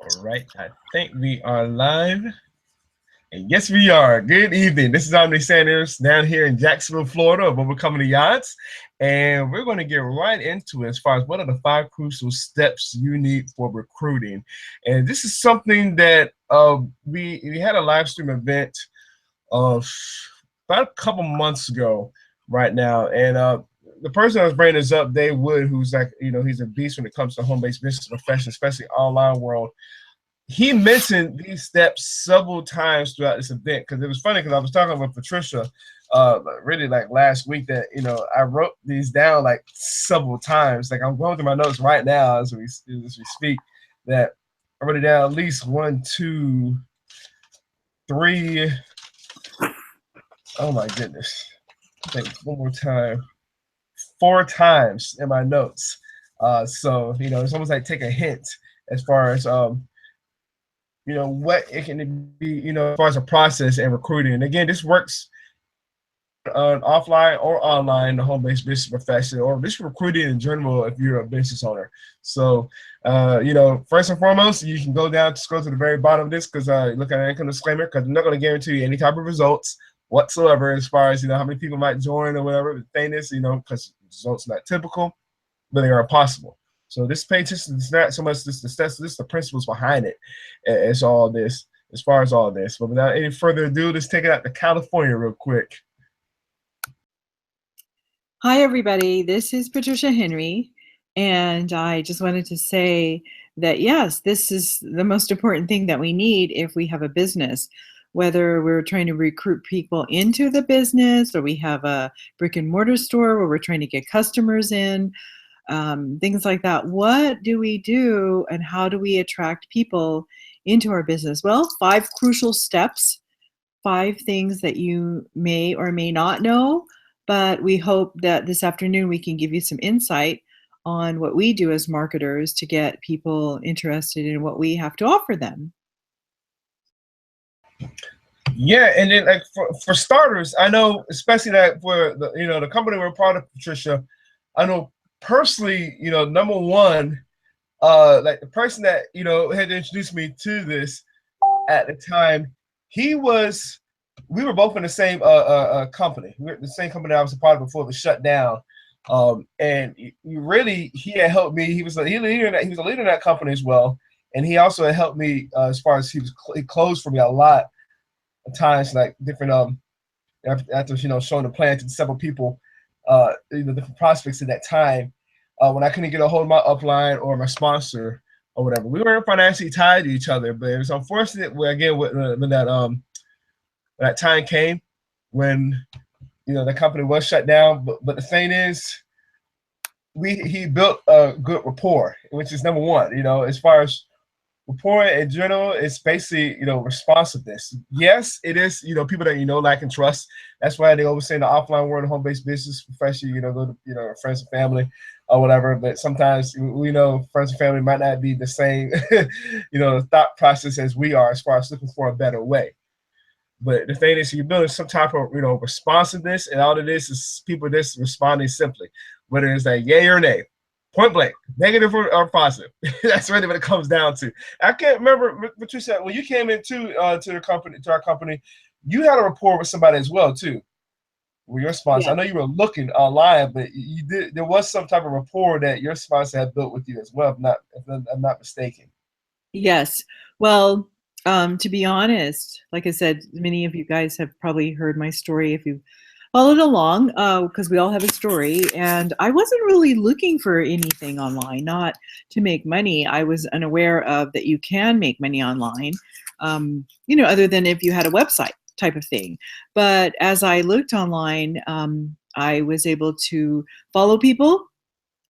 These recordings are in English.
All right, I think we are live. And yes, we are. Good evening. This is Omni Sanders down here in Jacksonville, Florida of Overcoming the Odds. And we're going to get right into it as far as what are the 5 crucial steps you need for recruiting. And this is something that we had a live stream event of about a couple months ago right now. And the person I was bringing this up, Dave Wood, who's like, he's a beast when it comes to home-based business profession, especially online world. He mentioned these steps several times throughout this event because it was funny because I was talking with Patricia really like last week that, I wrote these down like several times. Like I'm going through my notes right now as we speak that I wrote it down at least 1, 2, 3. Oh my goodness. I think one more time. 4 times in my notes. So, it's almost like take a hint as far as what it can be, as far as a process and recruiting. And again, this works on offline or online, the home-based business profession, or just recruiting in general if you're a business owner. So, first and foremost, you can scroll to the very bottom of this because look at the income disclaimer because I'm not going to guarantee you any type of results whatsoever as far as, how many people might join or whatever. The thing is, because results are not typical, but they are possible. So this page is not so much this the principles behind it. It's all this as far as all this. But without any further ado, let's take it out to California real quick. Hi, everybody. This is Patricia Henry, and I just wanted to say that, yes, this is the most important thing that we need if we have a business, whether we're trying to recruit people into the business or we have a brick and mortar store where we're trying to get customers in, things like that. What do we do and how do we attract people into our business? Well, 5 crucial steps, 5 things that you may or may not know. But we hope that this afternoon we can give you some insight on what we do as marketers to get people interested in what we have to offer them. Yeah, and then like for starters, I know especially that for the company we're part of, Patricia, I know personally, number one, like the person that had introduced me to this at the time, we were both in the same company. We were the same company I was a part of before it was shut down. And he had helped me. He was a leader in that company as well. And he also had helped me as far as he closed for me a lot of times, like different after showing the plan to several people, different prospects at that time. When I couldn't get a hold of my upline or my sponsor or whatever, we weren't financially tied to each other. But it was unfortunate when that time came when the company was shut down. But the thing is, he built a good rapport, which is number one. As far as rapport in general, it's basically responsiveness. Yes, it is people that like and trust. That's why they always say in the offline world, home-based business profession, go to friends and family or whatever. But sometimes we know friends and family might not be the same thought process as we are as far as looking for a better way. But the thing is, you're building some type of responsiveness, and all of this is people just responding simply, whether it's like yay or nay, point blank, negative or positive. That's really what it comes down to. I can't remember what you said when you came into to our company. You had a rapport with somebody as well too, with your sponsor. Yeah. I know you were looking online, but you did. There was some type of rapport that your sponsor had built with you as well, if I'm not mistaken. Yes. Well, to be honest, like I said, many of you guys have probably heard my story if you've followed along, because we all have a story. And I wasn't really looking for anything online, not to make money. I was unaware of that you can make money online, other than if you had a website type of thing. But as I looked online, I was able to follow people.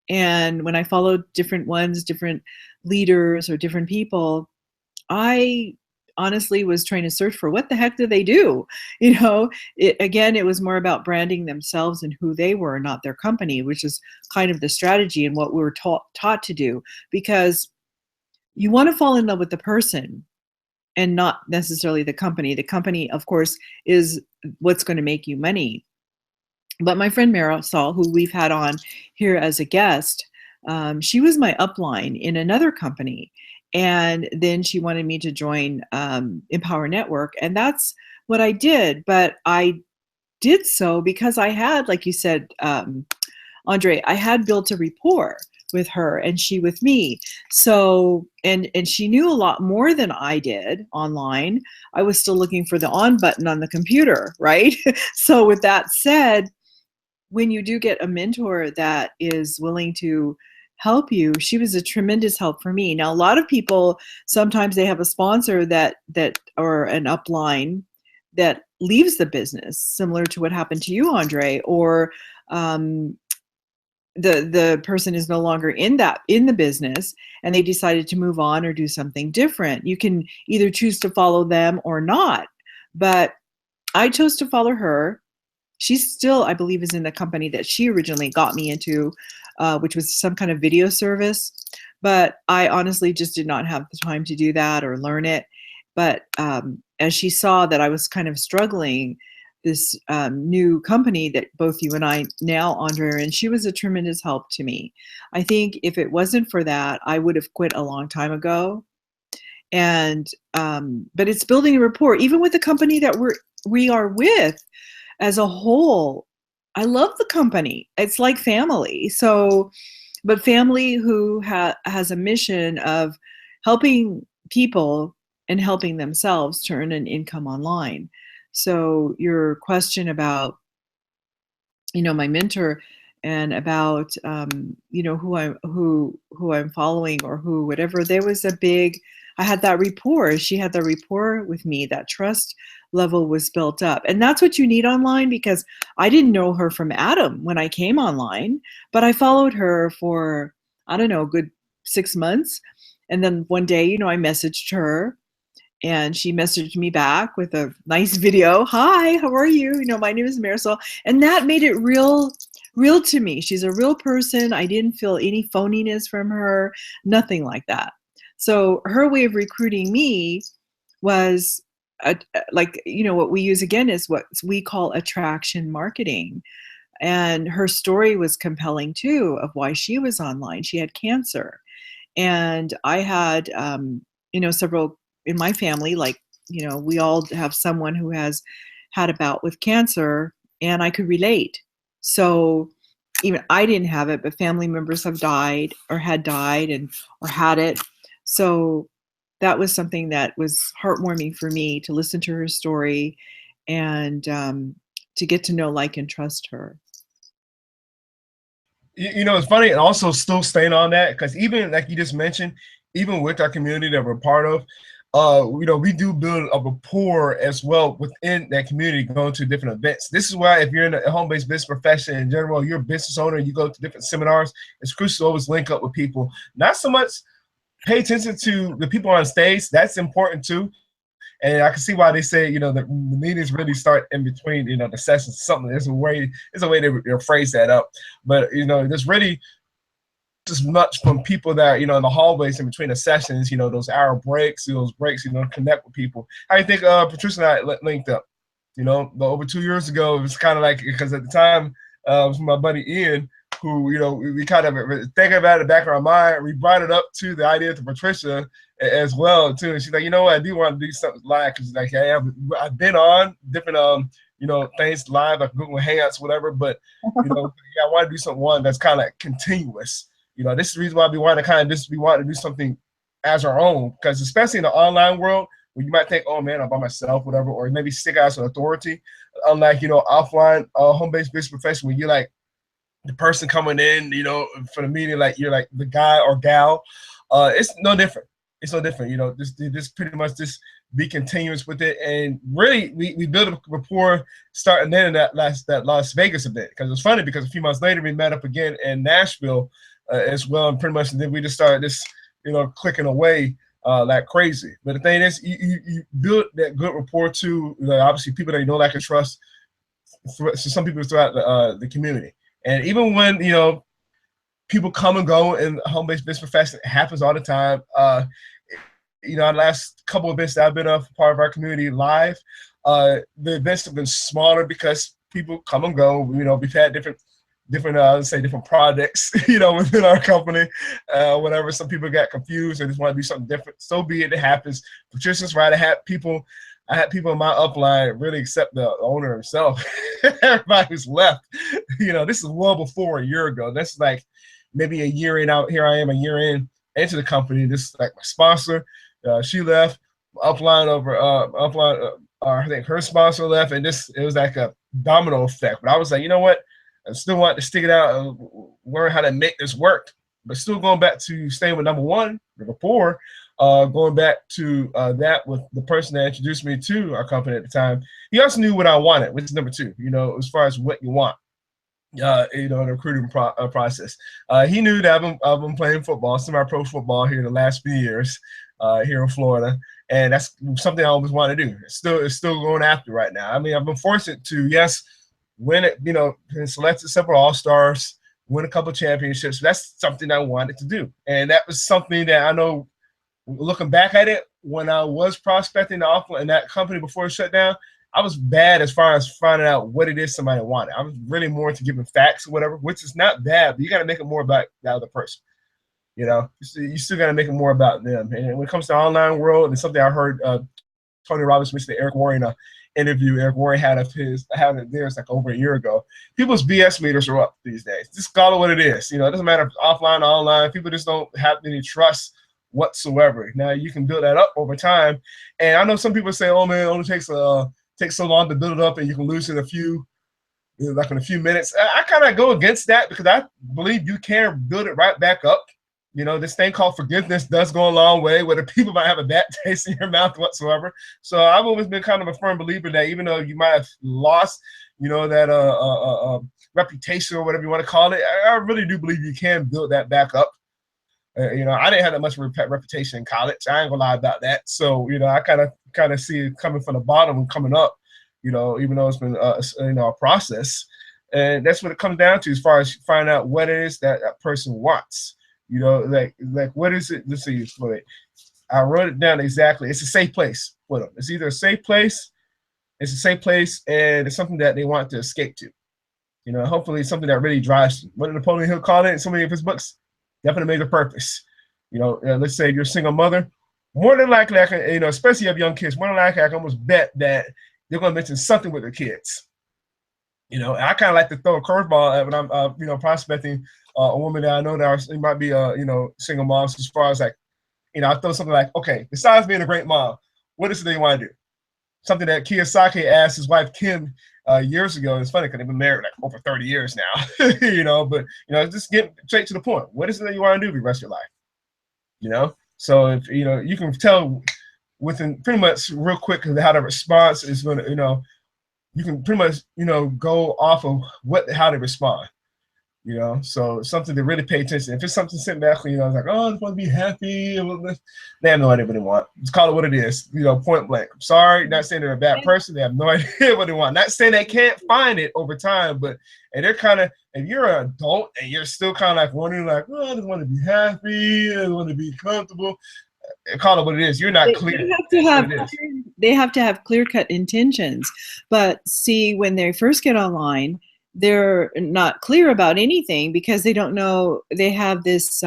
And when I followed different ones, different leaders or different people, I honestly was trying to search for what the heck do they do? It was more about branding themselves and who they were, not their company, which is kind of the strategy and what we were taught to do, because you want to fall in love with the person and not necessarily the company. The company, of course, is what's going to make you money. But my friend Marisol, who we've had on here as a guest, she was my upline in another company. And then she wanted me to join Empower Network, and that's what I did. But I did so because I had, like you said, Andre, I had built a rapport with her and she with me. So, and she knew a lot more than I did online. I was still looking for the on button on the computer, right? So with that said, when you do get a mentor that is willing to help you, she was a tremendous help for me. Now, a lot of people, sometimes they have a sponsor that or an upline that leaves the business, similar to what happened to you, Andre, or um, the person is no longer in the business and they decided to move on or do something different. You can either choose to follow them or not. But I chose to follow her. She still, I believe, is in the company that she originally got me into, which was some kind of video service. But I honestly just did not have the time to do that or learn it. But as she saw that I was kind of struggling, this new company that both you and I now, Andre, are in, she was a tremendous help to me. I think if it wasn't for that, I would have quit a long time ago. And but it's building a rapport, even with the company that we are with as a whole. I love the company. It's like family. So, but family who has a mission of helping people and helping themselves to earn an income online. So your question about, my mentor and about, who I'm following or who, whatever, there was I had that rapport. She had that rapport with me. That trust level was built up. And that's what you need online, because I didn't know her from Adam when I came online, but I followed her for, I don't know, a good 6 months. And then one day, I messaged her and she messaged me back with a nice video. Hi, how are you? My name is Marisol. And that made it real to me. She's a real person. I didn't feel any phoniness from her, nothing like that. So her way of recruiting me was what we use again is what we call attraction marketing. And her story was compelling too, of why she was online. She had cancer. And I had, several in my family, we all have someone who has had a bout with cancer, and I could relate. So even I didn't have it, but family members have died or had died or had it. So that was something that was heartwarming for me, to listen to her story and to get to know, like, and trust her. It's funny, and also still staying on that, because even like you just mentioned, even with our community that we're part of, we do build a rapport as well within that community, going to different events. This is why if you're in a home-based business profession in general, you're a business owner, you go to different seminars, it's crucial to always link up with people. Not so much pay attention to the people on stage. That's important too. And I can see why they say, the meetings really start in between, the sessions. Something, there's a way to phrase that up. But, there's really as much from people that, in the hallways in between the sessions, those hour breaks, connect with people. How do you think Patricia and I linked up? Over 2 years ago, it was kind of like, because at the time, it was my buddy Ian, who, we kind of think about it in the back of our mind. We brought it up to the idea to Patricia as well, too. And she's like, I do want to do something live, because like, hey, I've been on different, things live, like Google Hangouts, whatever. But, I want to do something that's kind of like continuous. This is the reason why we want to do something as our own, because especially in the online world, where you might think, oh man, I'm by myself, whatever, or maybe stick out as an authority. Unlike, offline, home-based business profession, where you're like the person coming in, for the meeting, like you're like the guy or gal. It's no different. It's no different. Just pretty much just be continuous with it. And really, we built a rapport starting then in that Las Vegas event, because it's funny, because a few months later we met up again in Nashville as well, and pretty much then we just started this, clicking away like crazy. But the thing is, you build that good rapport too. Obviously, people that you know, like, and trust. So some people throughout the community, and even when people come and go in home-based business profession, it happens all the time. The last couple of events that I've been a part of our community live, the events have been smaller because people come and go. We've had different different, let's say, different products, within our company, whatever. Some people got confused and just want to do something different. So be it. It happens. Patricia's right. I had people in my upline really accept the owner himself. Everybody who's left, this is well before a year ago. That's like maybe a year in out. Here I am a year in into the company. This is like my sponsor. She left. I think her sponsor left, and it was like a domino effect. But I was like, you know what? I still want to stick it out and learn how to make this work. But still going back to staying with number one, before going back to that with the person that introduced me to our company at the time, he also knew what I wanted, which is number two, as far as what you want. The recruiting process. He knew that I've been playing football, semi-pro football here the last few years here in Florida, and that's something I always want to do. It's still going after right now. I mean, I've been fortunate to win it. Been selected several All-Stars, win a couple championships. That's something I wanted to do, and that was something that I know. Looking back at it, when I was prospecting in that company before it shut down, I was bad as far as finding out what it is somebody wanted. I was really more into giving facts or whatever, which is not bad, but you got to make it more about the other person. You still got to make it more about them. And when it comes to the online world, it's something I heard Tony Robbins mention to Eric Worre interview. Eric Worre had it theirs like over a year ago. People's BS meters are up these days. Just call it what it is. It doesn't matter if it's offline or online. People just don't have any trust whatsoever. Now you can build that up over time. And I know some people say, oh man, it only takes so long to build it up and you can lose it in a few minutes. I kind of go against that because I believe you can build it right back up. This thing called forgiveness does go a long way, whether people might have a bad taste in your mouth whatsoever. So I've always been kind of a firm believer that even though you might have lost, that reputation or whatever you want to call it, I really do believe you can build that back up. I didn't have that much reputation in college. I ain't gonna lie about that. So I kind of see it coming from the bottom and coming up. Even though it's been a process, and that's what it comes down to as far as finding out what it is that person wants. Like what is it? Let's see. I wrote it down exactly. It's a safe place for them. It's either a safe place, and it's something that they want to escape to. Hopefully it's something that really drives you. What did Napoleon Hill call it in so many of his books? Definitely major purpose. Let's say if you're a single mother, more than likely, especially if you have young kids, more than likely I can almost bet that they're going to mention something with their kids. I kind of like to throw a curveball when I'm, prospecting a woman that I know that might be single moms, as far as like, I throw something like, okay, besides being a great mom, what is it they want to do? Something that Kiyosaki asked his wife Kim years ago. It's funny because they've been married like over 30 years now, but just get straight to the point. What is it that you want to do for the rest of your life? So if you can tell within pretty much real quick how the response is going to, you can pretty much go off of how they respond. So something to really pay attention. If it's something sitting back, it's like, oh, I just want to be happy. They have no idea what they want. Just call it what it is, point blank. I'm sorry, not saying they're a bad person. They have no idea what they want. Not saying they can't find it over time, but they're kind of, if you're an adult and you're still kind of like wondering, like, oh, I just want to be happy. I want to be comfortable. Call it what it is. You're not clear. They have to have clear-cut intentions. But see, when they first get online, they're not clear about anything because they don't know. They have this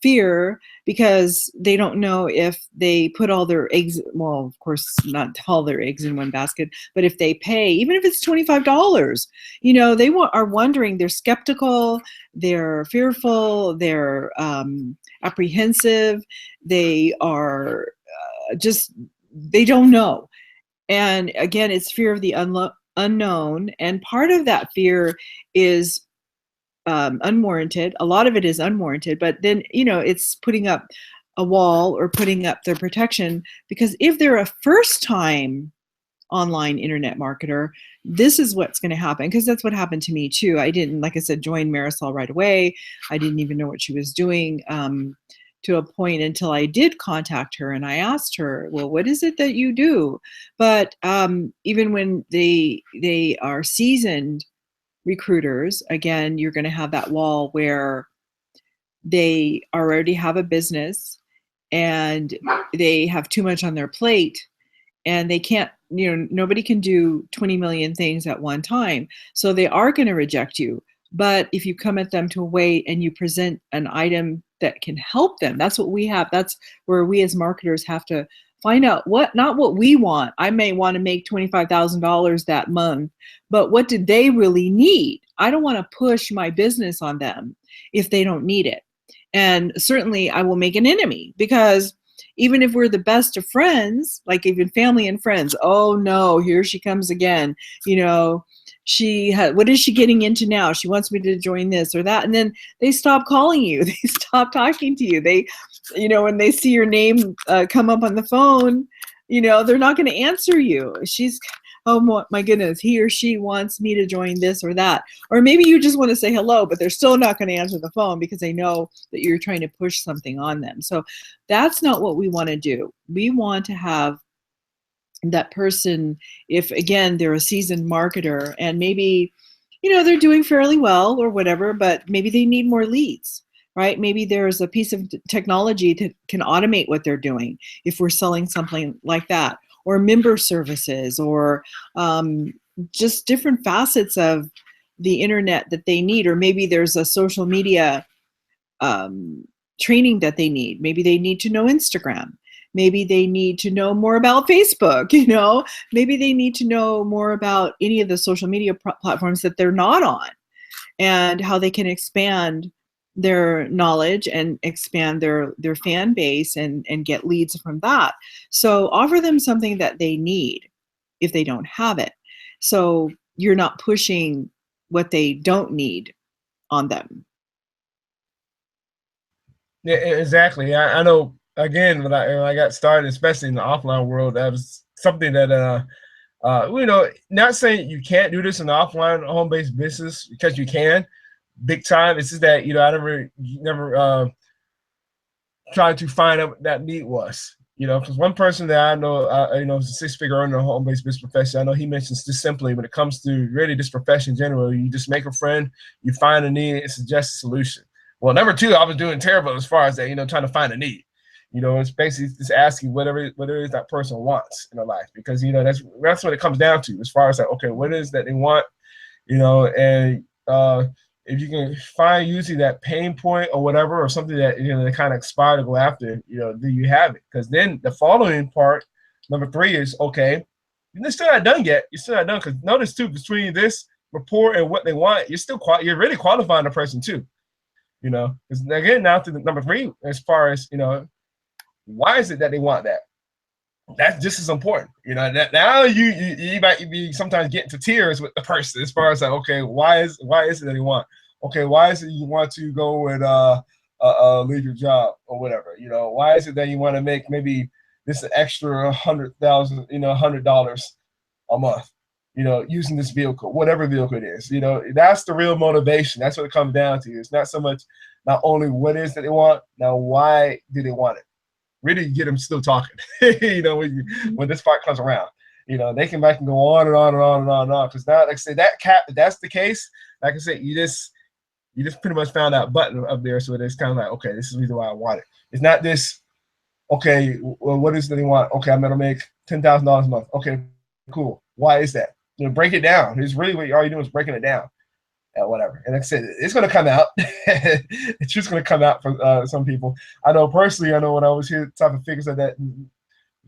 fear because they don't know if they put all their eggs, well, of course, not all their eggs in one basket, but if they pay, even if it's $25, they are wondering, they're skeptical, they're fearful, they're apprehensive, they are they don't know. And again, it's fear of the unknown. And part of that fear is unwarranted. A lot of it is unwarranted, but then, it's putting up a wall or putting up their protection, because if they're a first-time online internet marketer, this is what's going to happen, because that's what happened to me too. I didn't, like I said, join Marisol right away. I didn't even know what she was doing to a point until I did contact her and I asked her, well, what is it that you do? But even when they are seasoned recruiters, again, you're going to have that wall where they already have a business and they have too much on their plate and they can't, nobody can do 20 million things at one time. So they are going to reject you But if you come at them to a way and you present an item that can help them, that's what we have. That's where we as marketers have to find out what, not what we want. I may want to make $25,000 that month, but what do they really need? I don't want to push my business on them if they don't need it. And certainly I will make an enemy, because even if we're the best of friends, like even family and friends, oh no, here she comes again. You know, what is she getting into now? She wants me to join this or that. And then they stop calling you. They stop talking to you. They, you know, when they see your name come up on the phone, you know, they're not going to answer you. Oh my goodness, he or she wants me to join this or that. Or maybe you just want to say hello, but they're still not going to answer the phone because they know that you're trying to push something on them. So that's not what we want to do. We want to have that person, if again, they're a seasoned marketer and maybe, you know, they're doing fairly well or whatever, but maybe they need more leads, right? Maybe there's a piece of technology that can automate what they're doing if we're selling something like that, or member services, or just different facets of the internet that they need. Or maybe there's a social media training that they need. Maybe they need to know Instagram. Maybe they need to know more about Facebook, you know, maybe they need to know more about any of the social media platforms that they're not on, and how they can expand their knowledge and expand their fan base and get leads from that. So offer them something that they need if they don't have it. So you're not pushing what they don't need on them. Yeah, exactly. I know. Again, when I got started, especially in the offline world, that was something that you know, not saying you can't do this in the offline home-based business, because you can, big time. It's just that, you know, I never tried to find out what that need was. You know, because one person that I know, you know, is a six-figure earner in home-based business profession. I know he mentions just simply when it comes to really this profession in general, you just make a friend, you find a need, and suggest a solution. Well, number two, I was doing terrible as far as that, you know, trying to find a need. You know, it's basically just asking whatever it is that person wants in their life, because, you know, that's what it comes down to, as far as like, okay, what is that they want, you know, and if you can find usually that pain point or whatever, or something that, you know, they kind of aspire to go after, you know, do you have it? Because then the following part, number three, is okay, you're still not done yet. You're still not done, because notice too, between this report and what they want, you're really qualifying the person too. You know, because again, now to the number three, as far as, you know, why is it that they want that? That's just as important. You know, that now you might be sometimes getting to tears with the person, as far as like, okay, why is it that they want? Okay, why is it you want to go and leave your job or whatever? You know, why is it that you want to make maybe this extra $100,000, you know, $100 a month, you know, using this vehicle, whatever vehicle it is? You know, that's the real motivation. That's what it comes down to. It's not so much not only what it is that they want, now why do they want it? Really get them still talking. You know, when this part comes around, you know, they can go on and on and on and on and on. Because now, like I say, that's the case. Like I said, you just pretty much found that button up there, so it's kind of like, okay, this is the reason why I want it. It's not this. Okay, well, what is it that they want? Okay, I'm gonna make $10,000 a month. Okay, cool. Why is that? You know, break it down. It's really what all you're doing is breaking it down. Whatever. And like I said, it's going to come out. It's just going to come out for some people. I know personally, when I was here, type of figures like that,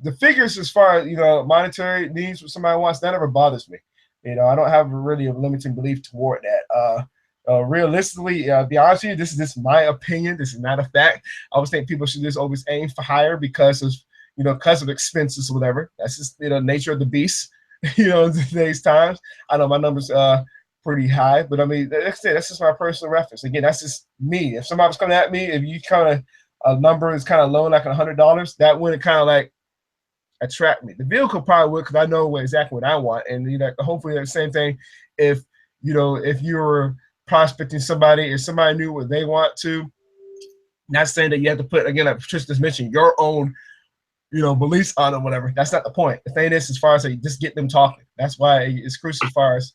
the figures as far as, you know, monetary needs, what somebody wants, that never bothers me. You know, I don't have really a limiting belief toward that. Realistically, be honest with you, this is just my opinion. This is not a fact. I always think people should just always aim for higher because of, you know, because of expenses or whatever. That's just, you know, nature of the beast, you know, in today's times. I know my numbers pretty high, but I mean, like I said, that's just my personal reference. Again, that's just me. If somebody's coming at me, if you kind of a number is kind of low, like $100, that wouldn't kind of like attract me. The vehicle probably would, because I know exactly what I want, and you know, hopefully the same thing. If you know, if you were prospecting somebody, if somebody knew what they want to, not saying that you have to put, again, like Patricia just mentioned, your own, you know, beliefs on it, whatever. That's not the point. The thing is, as far as like, just get them talking. That's why it's crucial as far as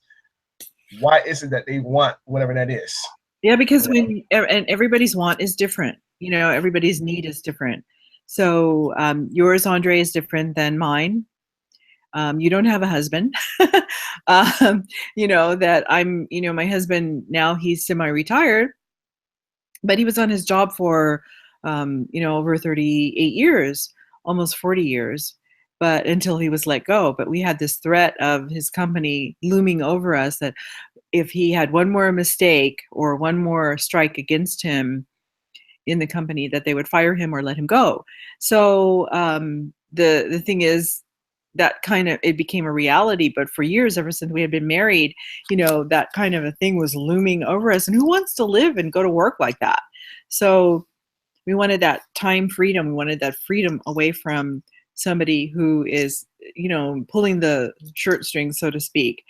why is it that they want whatever that is. Yeah, because and everybody's want is different. You know, everybody's need is different. So yours, Andre, is different than mine. You don't have a husband. That I'm, my husband now, he's semi-retired, but he was on his job for, over 38 years, almost 40 years, but until he was let go. But we had this threat of his company looming over us that if he had one more mistake or one more strike against him in the company, that they would fire him or let him go. So the thing is, that kind of, it became a reality. But for years, ever since we had been married, that kind of a thing was looming over us. And who wants to live and go to work like that? So we wanted that time freedom. We wanted that freedom away from somebody who is, pulling the shirt strings, so to speak.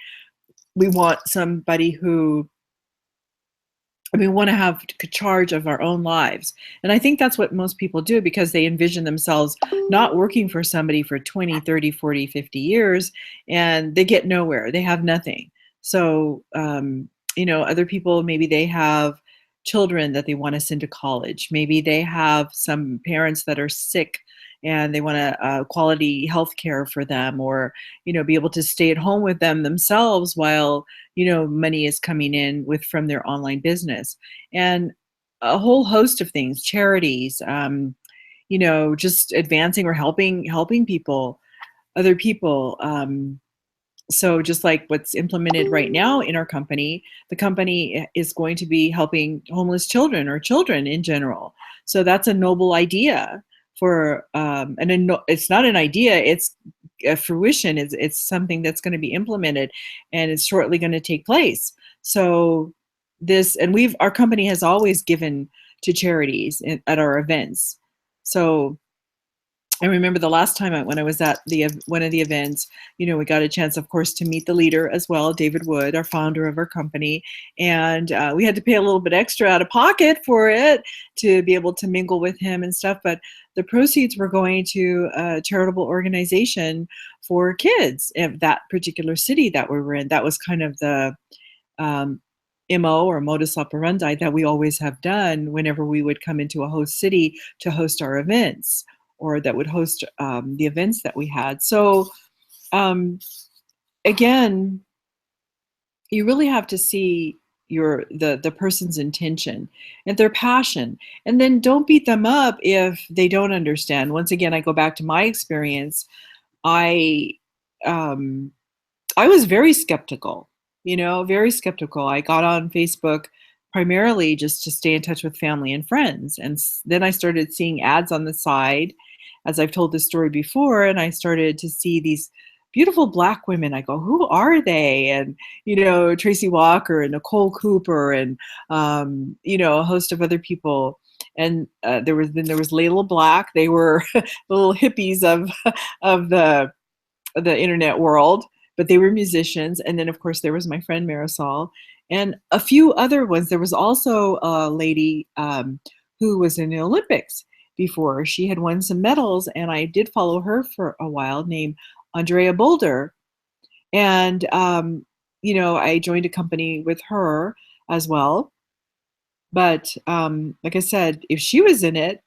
We want somebody who, we want to have charge of our own lives. And I think that's what most people do, because they envision themselves not working for somebody for 20, 30, 40, 50 years, and they get nowhere. They have nothing. So, other people, maybe they have children that they want to send to college. Maybe they have some parents that are sick and they want a quality health care for them, or, be able to stay at home with them themselves while, money is coming in from their online business, and a whole host of things, charities, just advancing or helping people, other people. So just like what's implemented right now in our company, the company is going to be helping homeless children or children in general. So that's a noble idea for, it's not an idea, it's a fruition. It's something that's going to be implemented, and it's shortly going to take place. So our company has always given to charities at our events. So I remember the last time when I was at one of the events, we got a chance, of course, to meet the leader as well, David Wood, our founder of our company. And we had to pay a little bit extra out of pocket for it to be able to mingle with him and stuff. But the proceeds were going to a charitable organization for kids in that particular city that we were in. That was kind of the MO or modus operandi that we always have done whenever we would come into a host city to host our events, or that would host the events that we had. So again, you really have to see the person's intention and their passion, and then don't beat them up if they don't understand. Once again, I go back to my experience. I was very skeptical, very skeptical. I got on Facebook primarily just to stay in touch with family and friends. And then I started seeing ads on the side, as I've told this story before, and I started to see these beautiful Black women. I go, who are they? And, Tracy Walker and Nicole Cooper and, a host of other people. And there was Layla Black. They were little hippies of the internet world, but they were musicians. And then, of course, there was my friend Marisol and a few other ones. There was also a lady who was in the Olympics before. She had won some medals, and I did follow her for a while, named Andrea Boulder. And, I joined a company with her as well. But like I said, if she was in it,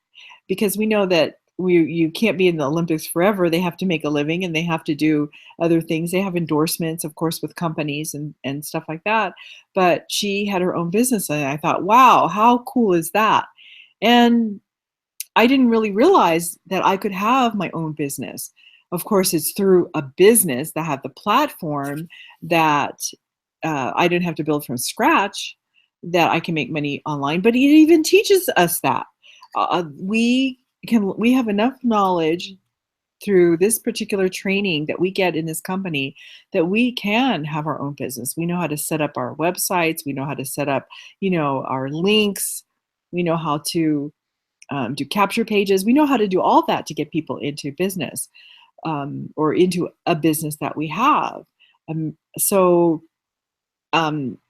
because we know that you can't be in the Olympics forever. They have to make a living, and they have to do other things. They have endorsements, of course, with companies and stuff like that. But she had her own business, and I thought, wow, how cool is that? And I didn't really realize that I could have my own business. Of course, it's through a business that had the platform that I didn't have to build from scratch, that I can make money online. But it even teaches us that we have enough knowledge through this particular training that we get in this company that we can have our own business. We know how to set up our websites. We know how to set up, our links. We know how to do capture pages. We know how to do all that to get people into business or into a business that we have.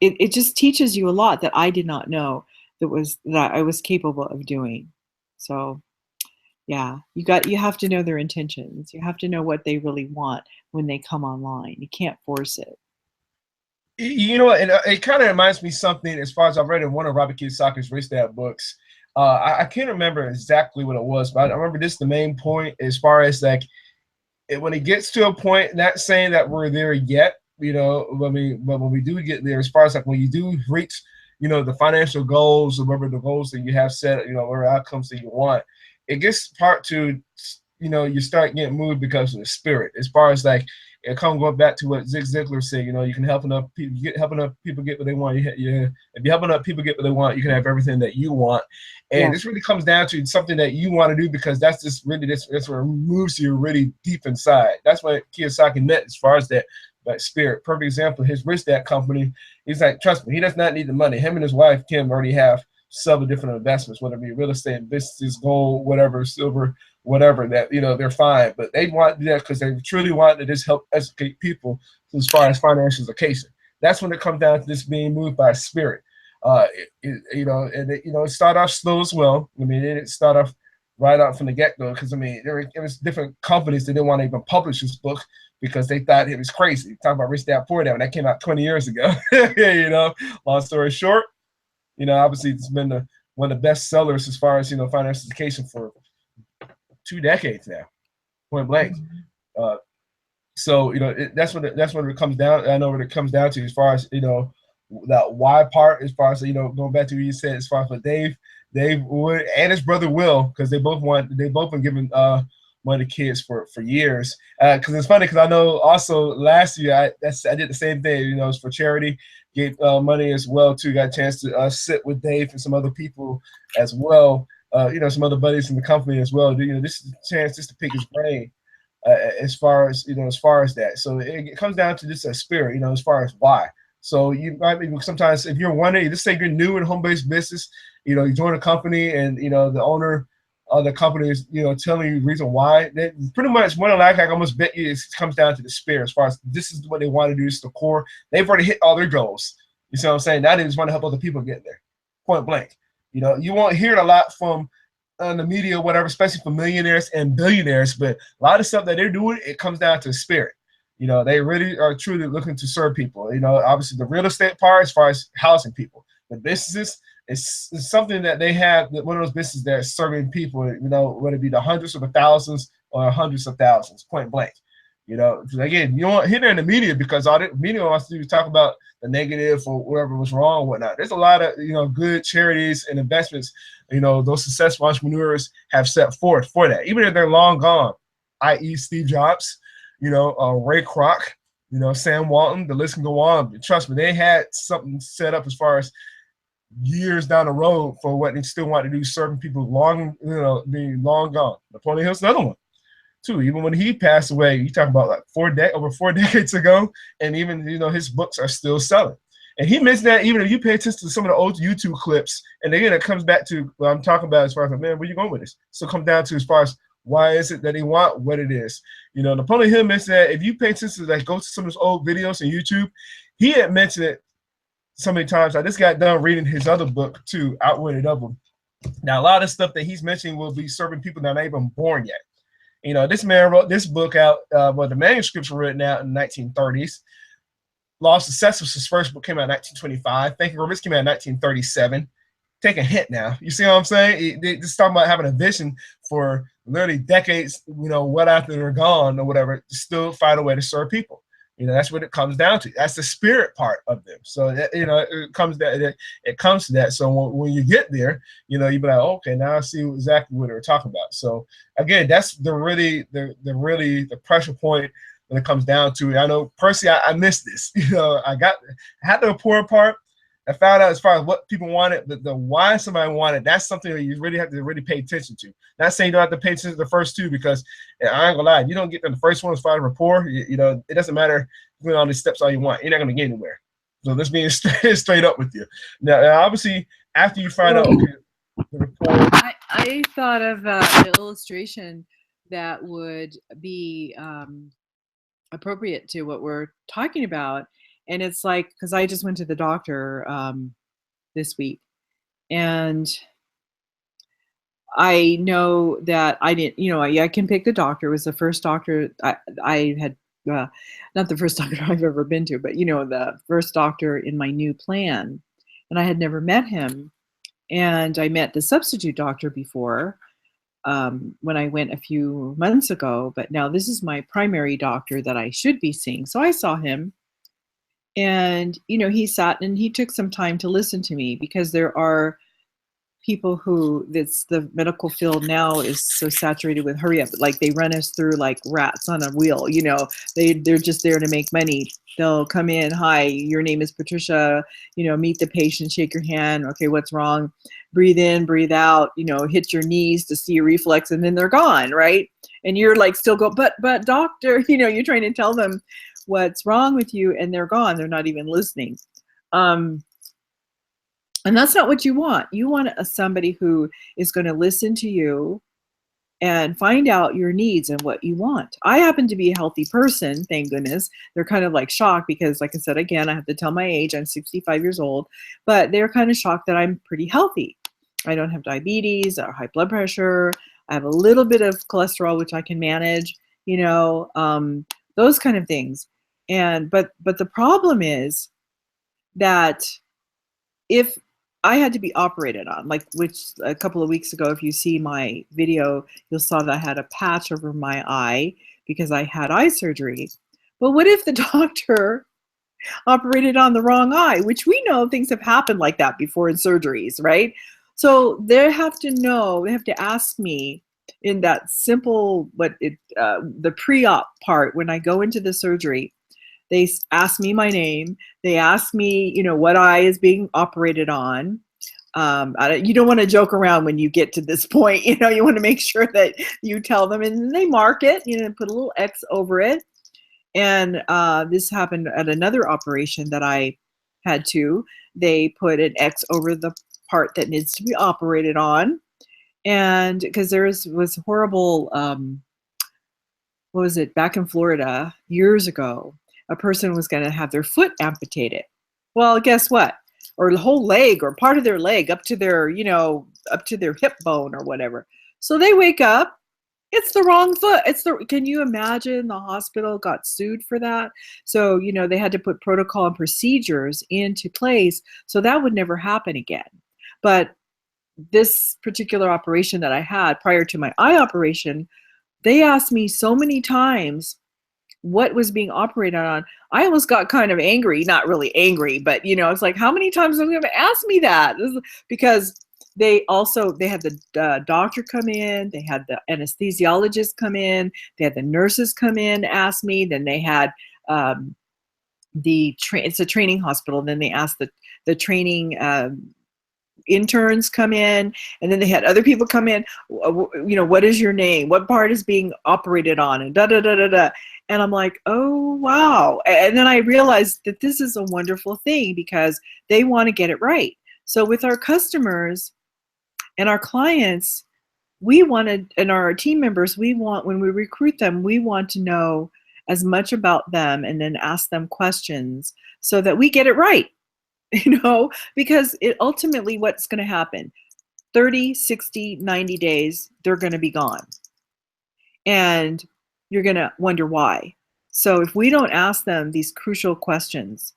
It just teaches you a lot that I did not know that I was capable of doing. So yeah, you have to know their intentions. You have to know what they really want when they come online. You can't force it. And it kind of reminds me something as far as I've read in one of Robert Kiyosaki's Rich Dad books. I can't remember exactly what it was, but I remember this the main point as far as like when it gets to a point, not saying that we're there yet, but when we do get there, as far as like when you do reach, the financial goals or whatever the goals that you have set, whatever outcomes that you want, it gets part to, you start getting moved because of the spirit. As far as like, it comes going back to what Zig Ziglar said, you can help enough people get what they want. If you're helping enough people get what they want, you can have everything that you want. And this really comes down to something that you want to do, because that's just really that's what moves you really deep inside. That's what Kiyosaki meant as far as that spirit. Perfect example, his Rich Dad company. He's like, trust me, he does not need the money. Him and his wife Kim already have several different investments, whether it be real estate, business, gold, whatever, silver, whatever, that they're fine. But they want to do that because they truly want to just help educate people as far as financial education. That's when it comes down to this being moved by spirit. It started off slow as well. I mean, it didn't start off right out from the get-go, because there was different companies that didn't want to even publish this book because they thought it was crazy. Talking about Rich Dad Poor Dad, when that came out 20 years ago. Long story short, obviously it's been one of the best sellers as far as financial education for 2 decades now, point blank. So that's what it comes down. I know what it comes down to as far as that why part, as far as going back to what you said, as far as what Dave Wood and his brother Will, because they both been given one of the kids for years. Because it's funny, because I know also last year I did the same thing. It was for charity, gave money as well too. Got a chance to sit with Dave and some other people as well. Some other buddies in the company as well. This is a chance just to pick his brain as far as that. So it comes down to just a spirit, as far as why. So you might be, sometimes if you're wondering, just say you're new in home-based business, you join a company and the owner of the company is telling you the reason why. They pretty much one of I almost bet you it comes down to the spirit, as far as this is what they want to do. It's the core. They've already hit all their goals. You see what I'm saying? Now they just want to help other people get there. Point blank. You won't hear it a lot from the media or whatever, especially from millionaires and billionaires, but a lot of stuff that they're doing, it comes down to spirit. They really are truly looking to serve people. Obviously the real estate part, as far as housing people, the businesses, it's something that they have, one of those businesses that are serving people, whether it be the hundreds or the thousands or hundreds of thousands, point blank. Again, you don't hear that in the media, because all the media wants to do is talk about the negative or whatever was wrong, whatnot. There's a lot of good charities and investments those successful entrepreneurs have set forth for that, even if they're long gone, i.e. Steve Jobs, Ray Kroc, Sam Walton. The list can go on. Trust me, they had something set up as far as years down the road for what they still want to do, serving people being long gone. Napoleon Hill's another one too. Even when he passed away, you talk about like over 4 decades ago, and even his books are still selling. And he mentioned that even if you pay attention to some of the old YouTube clips, and again, it comes back to what I'm talking about as far as, man, where you going with this? So it comes down to as far as why is it that they want what it is. Napoleon Hill mentioned that if you pay attention to, go to some of those old videos on YouTube, he had mentioned it so many times. I just got done reading his other book too, Outwitted of Them. Now, a lot of stuff that he's mentioning will be serving people that are not even born yet. This man wrote this book out, the manuscripts were written out in the 1930s. Law of Success was his first book, came out in 1925. Think and Grow Rich came out in 1937. Take a hint now. You see what I'm saying? They just talking about having a vision for literally decades, what after they're gone or whatever, to still find a way to serve people. That's what it comes down to. That's the spirit part of them. So, it comes to that. So when you get there, you be like, okay, now I see exactly what they're talking about. So again, that's the pressure point when it comes down to it. I know personally, I missed this. I had the important part. I found out as far as what people wanted, the why somebody wanted. That's something that you really have to really pay attention to. Not saying you don't have to pay attention to the first two, because I ain't gonna lie, you don't get to the first one as far as rapport. It doesn't matter doing all these steps all you want. You're not gonna get anywhere. So let's be straight up with you. Now, obviously, after you find out, okay, the rapport. I thought of an illustration that would be appropriate to what we're talking about. And it's like, because I just went to the doctor this week, and I know that I didn't, I can pick the doctor. It was the first doctor I had, not the first doctor I've ever been to, but, the first doctor in my new plan. And I had never met him. And I met the substitute doctor before. when I went a few months ago, but now this is my primary doctor that I should be seeing. So I saw him, and he sat and he took some time to listen to me, because there are people who, that's the medical field now is so saturated with hurry up, like they run us through like rats on a wheel. They're just there to make money. They'll come in, hi, your name is Patricia, meet the patient, shake your hand, okay, what's wrong, breathe in, breathe out, hit your knees to see a reflex, and then they're gone, right? And you're like still go, but doctor, you're trying to tell them what's wrong with you, and they're gone, they're not even listening. And that's not what you want. You want somebody who is going to listen to you and find out your needs and what you want. I happen to be a healthy person, thank goodness. They're kind of like shocked because, like I said, again, I have to tell my age. I'm 65 years old, but they're kind of shocked that I'm pretty healthy. I don't have diabetes or high blood pressure. I have a little bit of cholesterol, which I can manage, those kind of things. But the problem is that if I had to be operated on, like, which a couple of weeks ago, if you see my video, you'll saw that I had a patch over my eye because I had eye surgery. But what if the doctor operated on the wrong eye, which we know things have happened like that before in surgeries, right? So they have to ask me in that simple, the pre-op part, when I go into the surgery, they ask me my name. They ask me, what eye is being operated on. You don't want to joke around when you get to this point. You want to make sure that you tell them, and they mark it, put a little X over it. And this happened at another operation that I had to. They put an X over the part that needs to be operated on. And because was horrible, what was it, back in Florida years ago, a person was going to have their foot amputated. Well, guess what? Or the whole leg, or part of their leg up to their hip bone or whatever. So they wake up, it's the wrong foot. Can you imagine the hospital got sued for that? So, they had to put protocol and procedures into place so that would never happen again. But this particular operation that I had prior to my eye operation, they asked me so many times what was being operated on. I almost got kind of angry, not really angry, but it's like, how many times are they going to ask me that? Because they had the doctor come in, they had the anesthesiologist come in, they had the nurses come in, ask me, then they had it's a training hospital, then they asked the training interns come in, and then they had other people come in, what is your name, what part is being operated on, and da da da da da. And I'm like, oh wow. And then I realized that this is a wonderful thing because they want to get it right. So with our customers and our clients, and our team members, when we recruit them, we want to know as much about them and then ask them questions so that we get it right. Because ultimately what's going to happen, 30, 60, 90 days, they're going to be gone. And you're going to wonder why. So if we don't ask them these crucial questions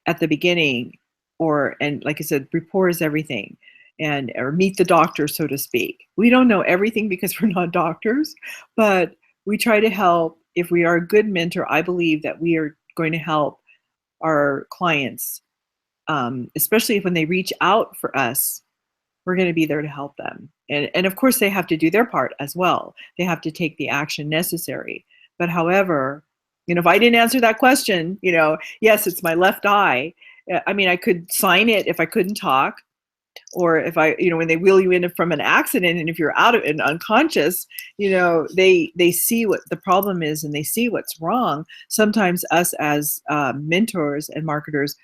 at the beginning, and like I said, rapport is everything, or meet the doctor, so to speak. We don't know everything because we're not doctors, but we try to help. If we are a good mentor, I believe that we are going to help our clients, especially when they reach out for us. We're going to be there to help them. And of course, they have to do their part as well. They have to take the action necessary. But however, if I didn't answer that question, yes, it's my left eye. I mean, I could sign it if I couldn't talk, or if I, when they wheel you in from an accident, and if you're out of it and unconscious, they see what the problem is and they see what's wrong. Sometimes us as mentors and marketers,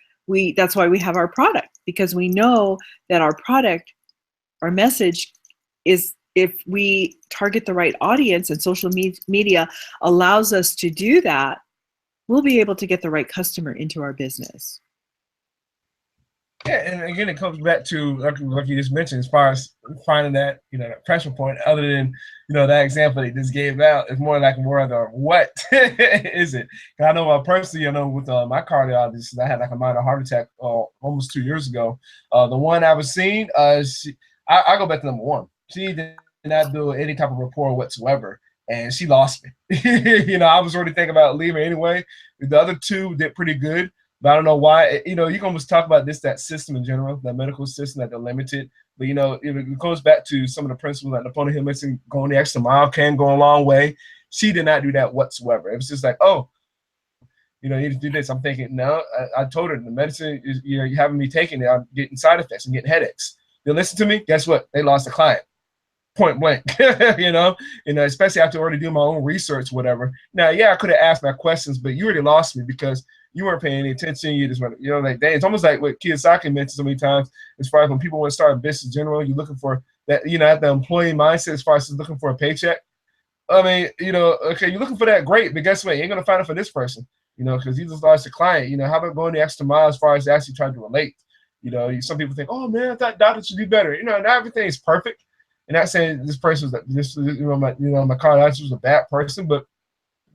that's why we have our product, because we know that our product, our message is, if we target the right audience, and social media allows us to do that, we'll be able to get the right customer into our business. Yeah, and again, it comes back to like you just mentioned, as far as finding that that pressure point. Other than that example they just gave out, it's more like more of the what is it? I know personally, with my cardiologist, I had like a minor heart attack almost 2 years ago. The one I was seeing, I go back to number one. She not build any type of rapport whatsoever. And she lost me. You know, I was already thinking about leaving anyway. The other two did pretty good, but I don't know why. You know, you can almost talk about that system in general, that medical system, that they're limited. But, you know, it goes back to some of the principles like Napoleon Hill mentioned, going the extra mile can go a long way. She did not do that whatsoever. It was just like, oh, you know, you need to do this. I'm thinking, no, I told her the medicine, you're having me taking it. I'm getting side effects. I'm getting headaches. They listen to me. Guess what? They lost a client. Point blank. you know, especially after already doing my own research, whatever. Now, yeah, I could have asked my questions, but you already lost me because you weren't paying any attention. You just went, you know, like, dang, it's almost like what Kiyosaki mentioned so many times, as far as when people want to start a business in general, you're looking for that, you know, at the employee mindset as far as looking for a paycheck. I mean, you know, okay, you're looking for that, great, but guess what? You ain't gonna find it for this person, you know, because he just lost a client. You know, how about going the extra mile as far as actually trying to relate? You know, some people think, oh man, I thought doctors should do better. You know, not everything is perfect. And not saying this person was this, my cardiologist was a bad person, but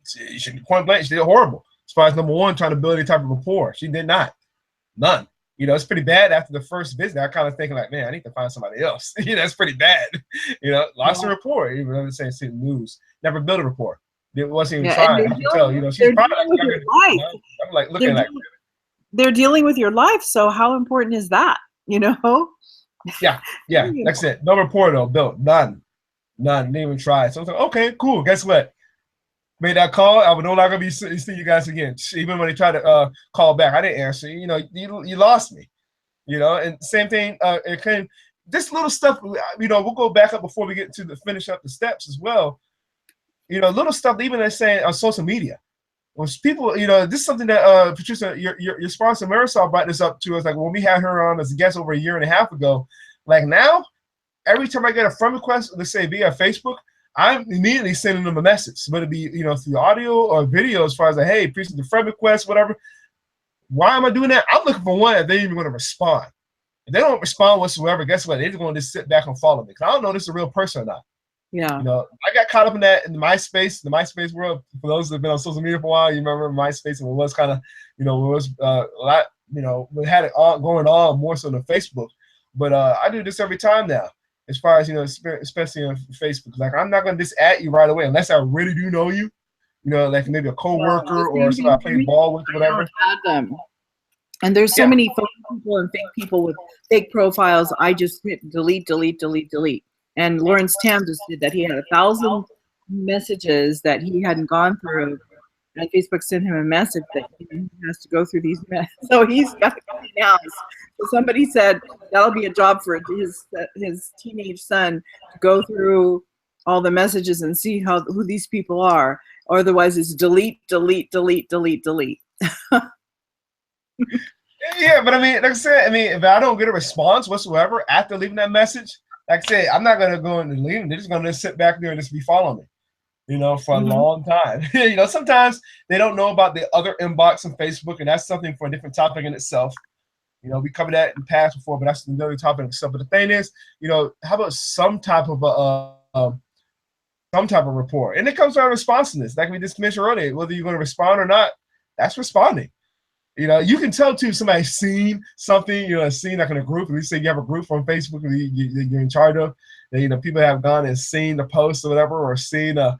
she should point blank, she did horrible. As far as number one, trying to build any type of rapport, she did not, none. You know, it's pretty bad after the first visit. I kind of thinking like, man, I need to find somebody else. You know, that's pretty bad. You know, lost a rapport. Even though saying see the news, never built a rapport. It wasn't even trying. I can tell. You know, she's probably like younger. You know? I'm like looking like they're dealing with your life. So how important is that? You know. Yeah, that's it. No rapport though, built. None. Didn't even try. So I was like, okay, cool. Guess what? Made that call. I would no longer be seeing you guys again. Even when they tried to call back, I didn't answer. You know, you lost me. You know, and same thing. It came. This little stuff. You know, we'll go back up before we get to the finish up the steps as well. You know, little stuff. Even they're saying on social media. When people, you know, this is something that Patricia, your sponsor Marisol brought this up to us. Like when we had her on as a guest over a year and a half ago. Like now, every time I get a friend request, let's say via Facebook, I'm immediately sending them a message. Whether it be, you know, through audio or video, as far as like, hey, appreciate the friend request, whatever. Why am I doing that? I'm looking for one that they're even going to respond. If they don't respond whatsoever, guess what? They're just going to just sit back and follow me. Because I don't know if this is a real person or not. Yeah. You know, I got caught up in that in the MySpace world. For those that have been on social media for a while, you remember MySpace, and it was kind of, you know, it was a lot, you know, we had it all going on more so than Facebook. But I do this every time now, as far as, you know, especially on Facebook. Like, I'm not going to just at you right away unless I really do know you. You know, like maybe a coworker or somebody I play ball with, whatever. Add them. And there's so many phone people and fake people with fake profiles. I just hit delete. And Lawrence Tam just did that. He had 1,000 messages that he hadn't gone through. And Facebook sent him a message that he has to go through these messages. So he's got to clean house. So somebody said that'll be a job for his teenage son to go through all the messages and see who these people are. Or otherwise it's delete. Yeah, but I mean, like I said, if I don't get a response whatsoever after leaving that message, like I said, I'm not gonna go and delete them. They're just gonna sit back there and just be following me, you know, for a long time. You know, sometimes they don't know about the other inbox on Facebook, and that's something for a different topic in itself. You know, we covered that in the past before, but that's another topic in itself. But the thing is, you know, how about some type of rapport? And it comes down to responsiveness, like we just mentioned earlier. Whether you're gonna respond or not, that's responding. You know, you can tell too if somebody's seen something, you know, seen like in a group. At least say you have a group on Facebook you're in charge of. That, you know, people have gone and seen the post or whatever, or seen a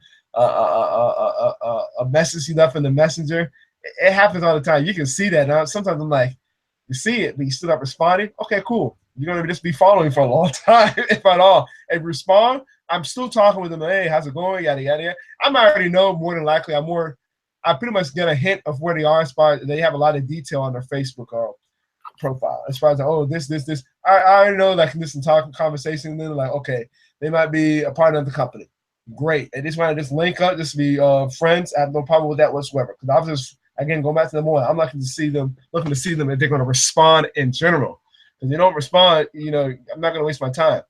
message you left in the messenger. It happens all the time. You can see that. Now, sometimes I'm like, you see it, but you still not responding. Okay, cool. You're gonna just be following for a long time, if at all. And respond, I'm still talking with them. Hey, how's it going? Yada yada yada. I might already know more than likely. I pretty much get a hint of where they are as far as they have a lot of detail on their Facebook profile. As far as this. I already know, like, listen, talking conversation, and then like, okay, they might be a part of the company. Great. They just want to just link up, just be friends. I have no problem with that whatsoever. Because I was just, again, going back to the morning, I'm looking to see them if they're going to respond in general. If they don't respond, you know, I'm not going to waste my time.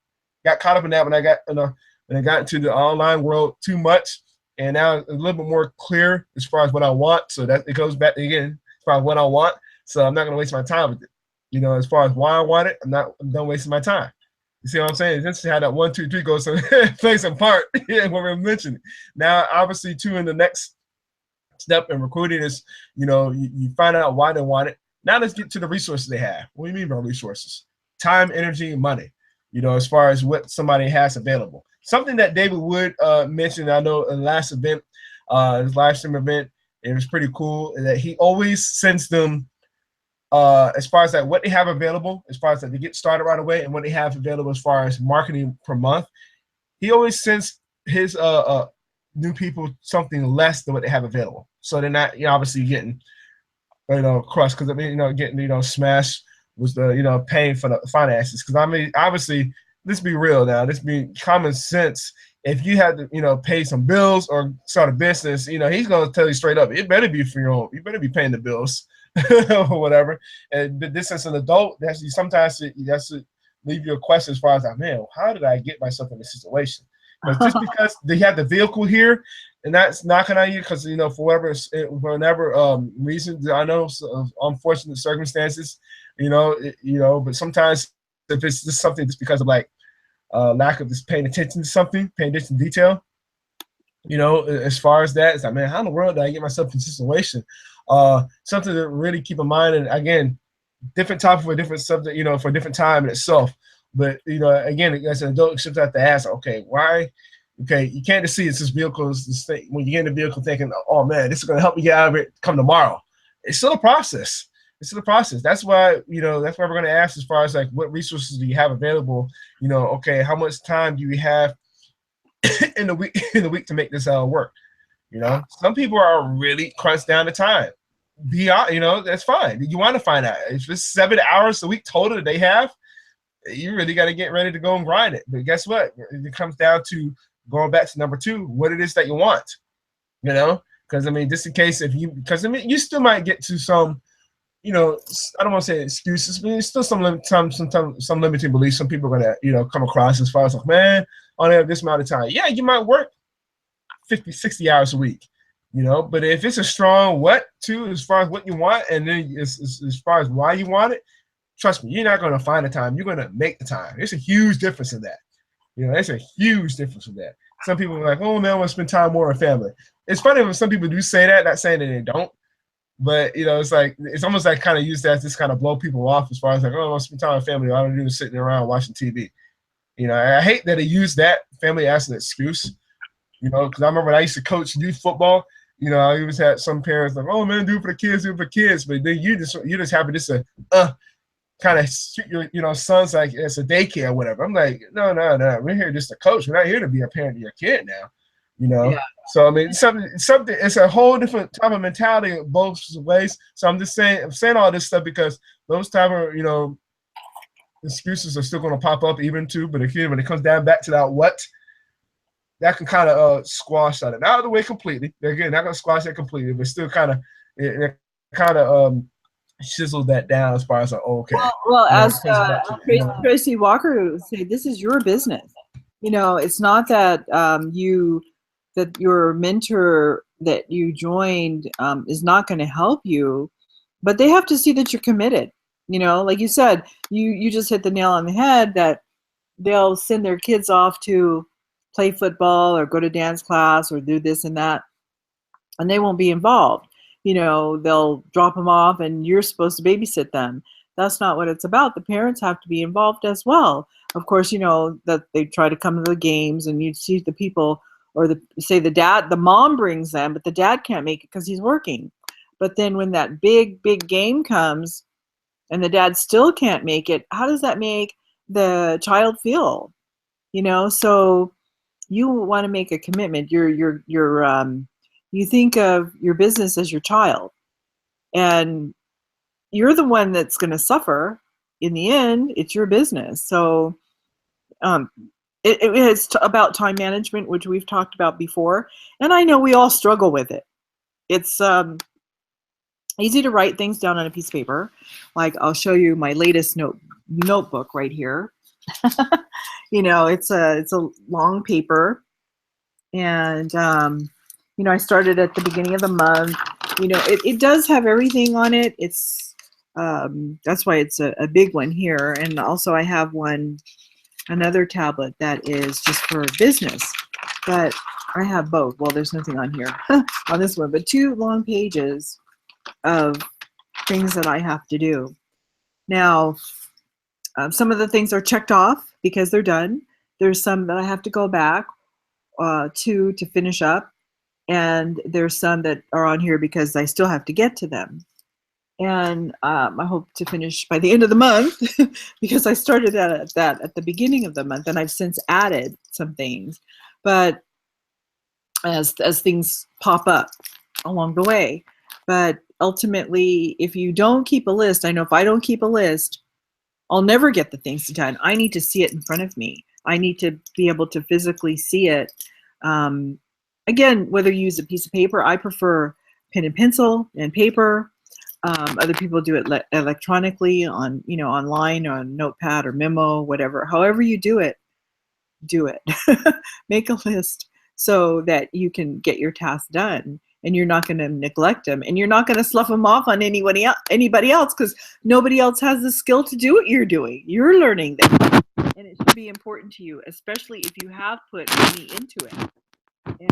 Got caught up in that when I got into the online world too much. And now it's a little bit more clear as far as what I want. So that it goes back again as far as what I want. So I'm not going to waste my time with it. You know, as far as why I want it, I'm done wasting my time. You see what I'm saying? It's interesting how that 1, 2, 3 goes to plays a part in what we're mentioning. Now, obviously, too, in the next step in recruiting is, you know, you find out why they want it. Now let's get to the resources they have. What do you mean by resources? Time, energy, and money. You know, as far as what somebody has available. something that David Wood mentioned, I know in the last event, his live stream event, it was pretty cool, that he always sends them as far as like what they have available, as far as like they get started right away, and what they have available as far as marketing per month. He always sends his new people something less than what they have available, so they're not, obviously getting, crushed, because I mean, getting, smashed was the, paying for the finances. Because I mean, obviously, let's be real now. This be common sense. If you had to, pay some bills or start a business, he's gonna tell you straight up, it better be for your own. You better be paying the bills or whatever. And this as an adult, sometimes you have to leave you a question as far as like, man, how did I get myself in this situation? But just because they have the vehicle here, and that's knocking on you, because for whatever reason, I know of unfortunate circumstances, but sometimes if it's just something just because of like lack of just paying attention to something, paying attention to detail, as far as that, it's like, man, how in the world did I get myself in this situation? Something to really keep in mind, and again, different topic for a different subject, for a different time in itself. But again, as an adult, you should have to ask, okay, why? Okay, you can't just see it's this vehicle. When you get in the vehicle thinking, oh man, this is going to help me get out of it come tomorrow. It's still a process. It's still a process. That's why that's why we're going to ask as far as like what resources do you have available. Okay, how much time do you have in the week to make this work? Some people are really crunched down to time. That's fine. You want to find out if it's 7 hours a week total that they have. You really got to get ready to go and grind it. But guess what? It comes down to going back to number 2, what it is that you want. Because I mean, just in case you still might get to some, I don't want to say excuses, but there's still some limiting beliefs. Some people are gonna, come across as far as like, man, I only have this amount of time. Yeah, you might work 50, 60 hours a week. But if it's a strong what too, as far as what you want, and then as far as why you want it, trust me, you're not going to find the time. You're going to make the time. There's a huge difference in that. There's a huge difference in that. Some people are like, oh man, I want to spend time more with family. It's funny when some people do say that, not saying that they don't, but it's like, it's almost like kind of used as this kind of blow people off as far as like, oh, I want to spend time with family. All I do is sitting around watching TV. I hate that they use that family as an excuse, because I remember when I used to coach youth football, I always had some parents like, oh man, do it for the kids, do it for kids. But then you just happen just to kind of treat your sons like it's a daycare or whatever. I'm like, no. We're here just to coach. We're not here to be a parent of your kid now. Yeah. So I mean, something. It's a whole different type of mentality both ways. So I'm saying all this stuff because those type of excuses are still going to pop up even too. But again, when it comes down back to that what, that can kind of squash that. Not out of the way completely. Again, not going to squash that completely, but still kind of chisel that down as far as like, okay. Well, as Tracy Walker would say, this is your business. It's not that that your mentor that you joined is not going to help you, but they have to see that you're committed. Like you said, you just hit the nail on the head that they'll send their kids off to play football or go to dance class or do this and that, and they won't be involved. They'll drop them off and you're supposed to babysit them. That's not what it's about. The parents have to be involved as well. Of course, that they try to come to the games and you see the people or the mom brings them, but the dad can't make it because he's working. But then when that big game comes and the dad still can't make it, how does that make the child feel? So you want to make a commitment. You think of your business as your child, and you're the one that's going to suffer. In the end, it's your business. So it's about time management, which we've talked about before. And I know we all struggle with it. It's easy to write things down on a piece of paper. Like I'll show you my latest notebook right here. It's a long paper. And I started at the beginning of the month. It does have everything on it. It's that's why it's a big one here. And also I have another tablet that is just for business. But I have both. Well, there's nothing on here on this one, but 2 long pages of things that I have to do. Now, some of the things are checked off because they're done. There's some that I have to go back to finish up, and there's some that are on here because I still have to get to them. And I hope to finish by the end of the month because I started that at the beginning of the month, and I've since added some things. But as things pop up along the way, but ultimately, if you don't keep a list, I know if I don't keep a list, I'll never get the things done. I need to see it in front of me. I need to be able to physically see it. Again, whether you use a piece of paper, I prefer pen and pencil and paper. Other people do it electronically on, online or on Notepad or Memo, whatever. However you do it, do it. Make a list so that you can get your tasks done, and you're not going to neglect them, and you're not going to slough them off on anybody else, because nobody else has the skill to do what you're doing. You're learning that, and it should be important to you, especially if you have put money into it.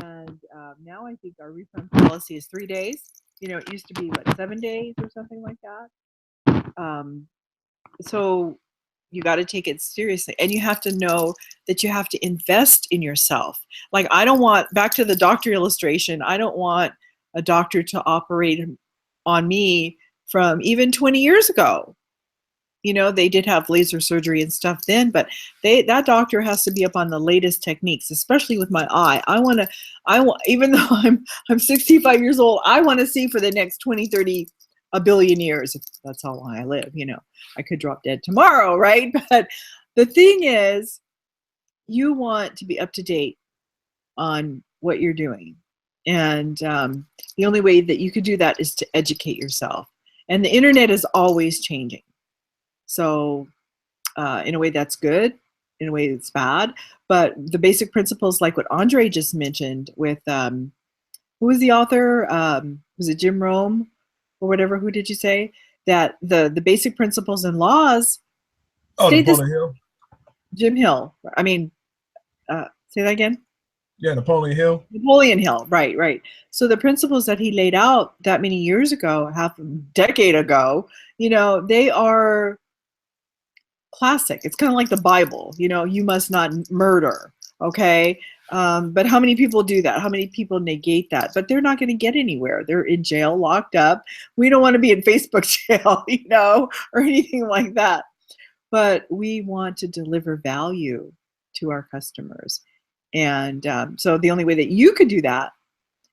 And now I think our refund policy is 3 days. It used to be 7 days or something like that. So you got to take it seriously, and you have to know that you have to invest in yourself. Like, I don't want, back to the doctor illustration, I don't want a doctor to operate on me from even 20 years ago. They did have laser surgery and stuff then, but that doctor has to be up on the latest techniques, especially with my eye. I want, even though I'm 65 years old, I want to see for the next 20, 30, a billion years. If that's how long I live, I could drop dead tomorrow, right? But the thing is, you want to be up to date on what you're doing. And the only way that you could do that is to educate yourself. And the internet is always changing. So in a way that's good, in a way that's bad. But the basic principles, like what Andre just mentioned with, who was the author? Was it Jim Rome or whatever? Who did you say? That the basic principles and laws. Napoleon Hill. Jim Hill. I mean, say that again. Yeah, Napoleon Hill. Napoleon Hill, right. So the principles that he laid out that many years ago, half a decade ago, they are classic. It's kind of like the Bible, you must not murder, okay? But how many people do that? How many people negate that? But they're not going to get anywhere. They're in jail, locked up. We don't want to be in Facebook jail, or anything like that. But we want to deliver value to our customers. And so the only way that you could do that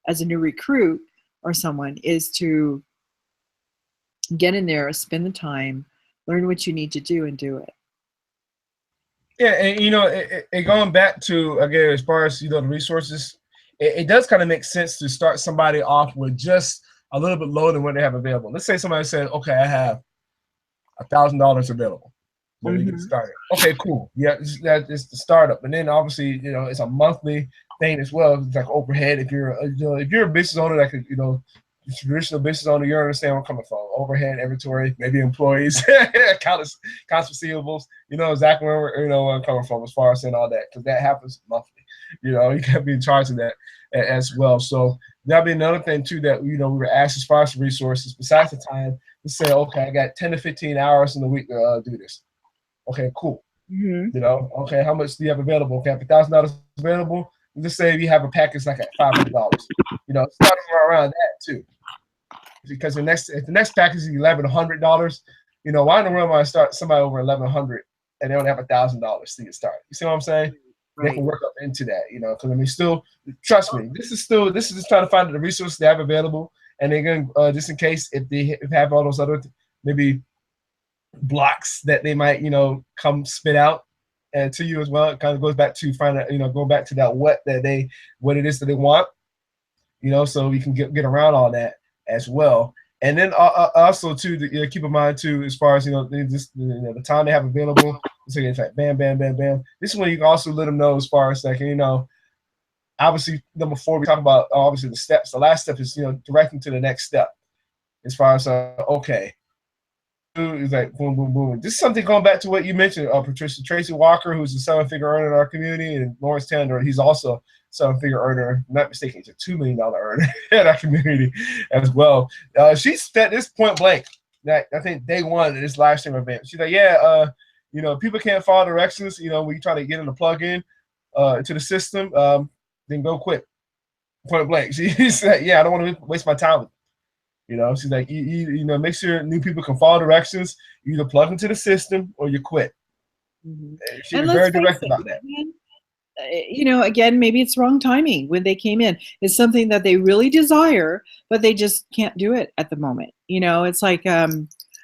as a new recruit or someone is to get in there, spend the time, learn what you need to do, and do it. Yeah, and going back to, again, as far as the resources, it does kind of make sense to start somebody off with just a little bit lower than what they have available. Let's say somebody said, okay, I have $1,000 available. When we get started. Okay, cool. Yeah, it's the startup, and then obviously, it's a monthly thing as well. It's like overhead. If you're a business owner, like traditional business owner, you understand where I'm coming from. Overhead, inventory, maybe employees, accounts receivables. You know exactly where I'm coming from as far as saying all that, because that happens monthly. You can't be in charge of that as well. So that'll be another thing too that we were asked as far as resources besides the time to say, okay, I got 10 to 15 hours in the week to do this. Okay, cool. Mm-hmm. Okay, how much do you have available? Okay, I have $1,000 available. Let's say you have a package like at $500. Start around that too. Because if the next package is $1,100, why in the world am I start somebody over $1,100 and they only have $1,000 to get started? You see what I'm saying? Right. They can work up into that, because still, trust me, this is just trying to find the resources they have available, and they're going just in case if they have all those other maybe blocks that they might come spit out and to you as well. It kind of goes back to go back to that what it is that they want, so we can get around all that as well. And then also too, keep in mind too, as far as the time they have available. So it's like bam, bam, bam, bam. This is when you can also let them know as far as like obviously number 4 we talk about obviously the steps. The last step is directing to the next step as far as okay. It's like boom, boom, boom. This is something going back to what you mentioned, Patricia. Tracy Walker, who's a 7-figure earner in our community, and Lawrence Tander, he's also a 7-figure earner. Not mistaken, he's a $2 million earner in our community as well. She spent this point blank. That I think day one of this live stream event. She's like, yeah, You know, people can't follow directions. You know, when you try to get them to plug in to the system, then go quit. Point blank. She said, "Yeah, I don't want to waste my time." You know, she's like, you know, make sure new people can follow directions. You either plug into the system or you quit. Mhm. And she And was let's very face direct it, about that. man, you know, again, maybe it's wrong timing when they came in. It's something that they really desire, but they just can't do it at the moment. You know, it's like,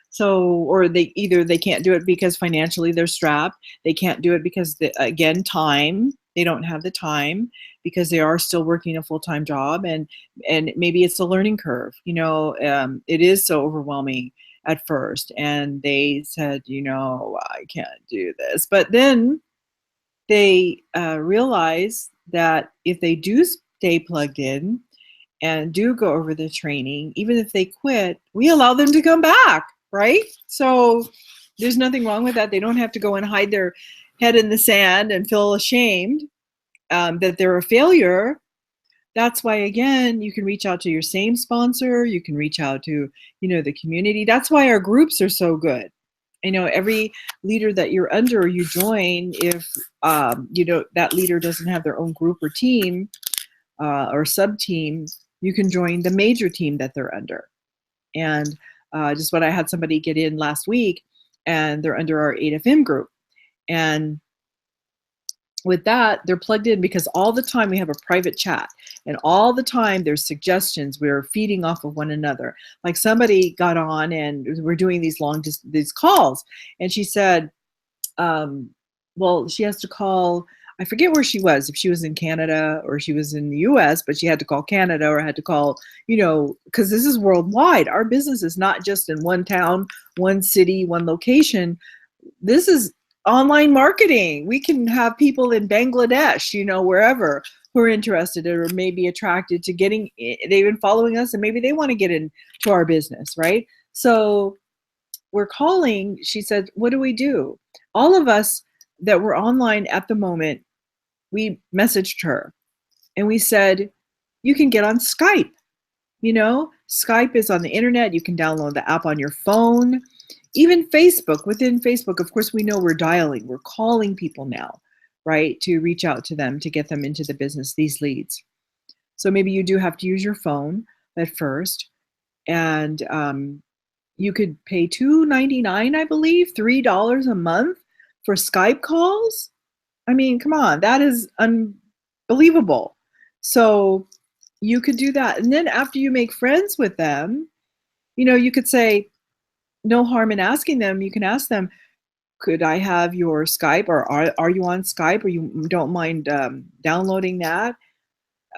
so, or they either they can't do it because financially they're strapped. They can't do it because, again, time. They don't have the time because they are still working a full-time job, and maybe it's a learning curve. You know, it is so overwhelming at first, and they said, you know, I can't do this, but then they realize that if they do stay plugged in and do go over the training, even if they quit, we allow them to come back, right? So there's nothing wrong with that. They don't have to go and hide their head in the sand and feel ashamed that they're a failure. That's why, again, you can reach out to your same sponsor. You can reach out to, you know, the community. That's why our groups are so good. You know, every leader that you're under, you join, if you know that leader doesn't have their own group or team or sub team, you can join the major team that they're under. And just what I had somebody get in last week, and they're under our 8FM group. And with that, they're plugged in because all the time we have a private chat, and all the time there's suggestions. We're feeding off of one another. Like somebody got on and we're doing these these calls, and she said, well, she has to call, I forget where she was, if she was in Canada or she was in the US, but she had to call Canada or had to call, you know, because this is worldwide. Our business is not just in one town, one city, one location. This is online marketing. We can have people in Bangladesh, you know, wherever, who are interested or maybe attracted to getting, they've been following us and maybe they want to get into our business, right? So we're calling, she said, what do we do? All of us that were online at the moment, we messaged her and we said, you can get on Skype. You know, Skype is on the internet. You can download the app on your phone. Even Facebook, within Facebook, of course, we know we're dialing, we're calling people now, right, to reach out to them, to get them into the business, these leads. So maybe you do have to use your phone at first, and you could pay $2.99, I believe, $3 a month for Skype calls. I mean, come on, that is unbelievable. So you could do that. And then after you make friends with them, you know, you could say, no harm in asking them. You can ask them, could I have your Skype, or are you on Skype, or you don't mind downloading that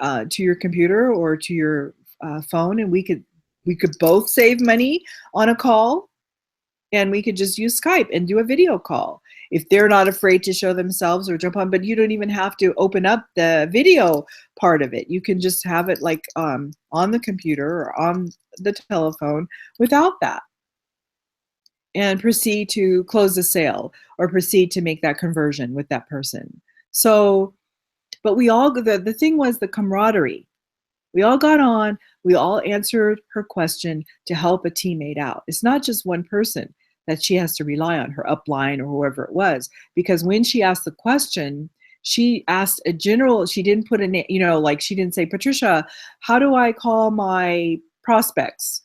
to your computer or to your phone, and we could both save money on a call, and we could just use Skype and do a video call. If they're not afraid to show themselves or jump on, but you don't even have to open up the video part of it. You can just have it like on the computer or on the telephone without that, and proceed to close the sale or proceed to make that conversion with that person. So, but we all, the thing was the camaraderie. We all got on, we all answered her question to help a teammate out. It's not just one person that she has to rely on, her upline or whoever it was, because when she asked the question, she asked a general, she didn't put a name, you know, like she didn't say, Patricia, how do I call my prospects?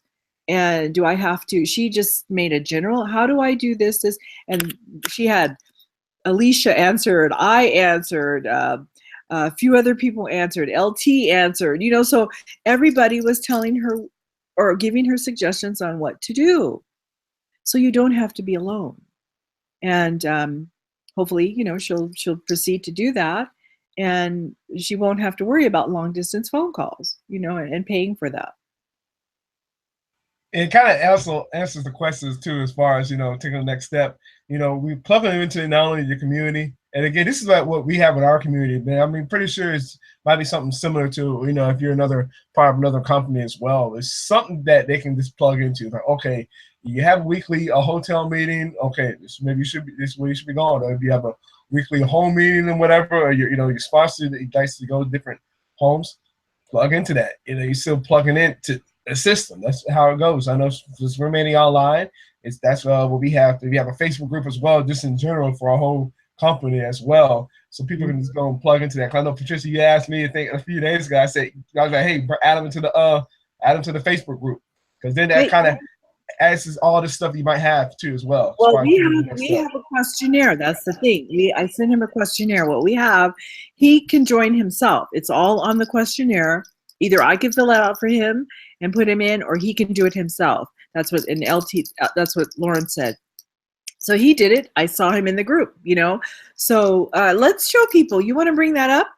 And do I have to, she just made a general, how do I do this? And she had Alicia answered, I answered, a few other people answered, LT answered, you know, so everybody was telling her or giving her suggestions on what to do. So you don't have to be alone. And hopefully, you know, she'll proceed to do that, and she won't have to worry about long distance phone calls, you know, and paying for that. It kind of also answers the questions too, as far as, you know, taking the next step. You know, we plug them into not only your community, and again, this is like what we have in our community, man. I mean, pretty sure it's might be something similar to, you know, if you're another part of another company as well. It's something that they can just plug into. Like, okay, you have weekly a hotel meeting. Okay, this maybe you should be, this is where you should be going. Or if you have a weekly home meeting and whatever, or you know, your sponsor that likes to go to different homes, plug into that. You know, you're still plugging into a system. That's how it goes. I know it's remaining online, That's what we have. We have a Facebook group as well, just in general for our whole company as well. So people can just go and plug into that. I know, Patricia, you asked me, I think a few days ago, I was like, hey, add them to the Facebook group, because then that kind of answers all the stuff you might have too as well. Well, we have a questionnaire. That's the thing. I sent him a questionnaire. What we have, he can join himself. It's all on the questionnaire. Either I can fill it out for him and put him in, or he can do it himself. That's what that's what Lauren said. So he did it. I saw him in the group, So let's show people. You want to bring that up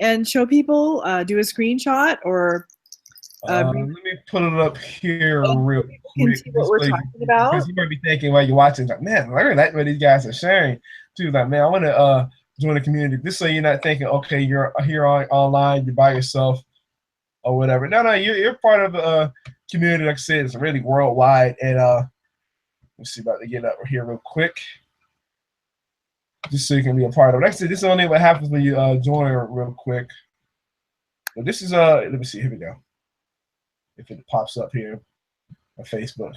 and show people, do a screenshot, or let me put it up here real quick. Can see what we're talking about. Because you might be thinking while you're watching, like, man, I really like what these guys are sharing too. Like, man, I want to join the community. This way you're not thinking, okay, you're here online, you're by yourself or whatever. No, you're part of a community. Like I said, it's really worldwide. And let's see about to get up here real quick, just so you can be a part of it. Like I said, this is only what happens when you join real quick. But this is let me see. Here we go. If it pops up here on Facebook.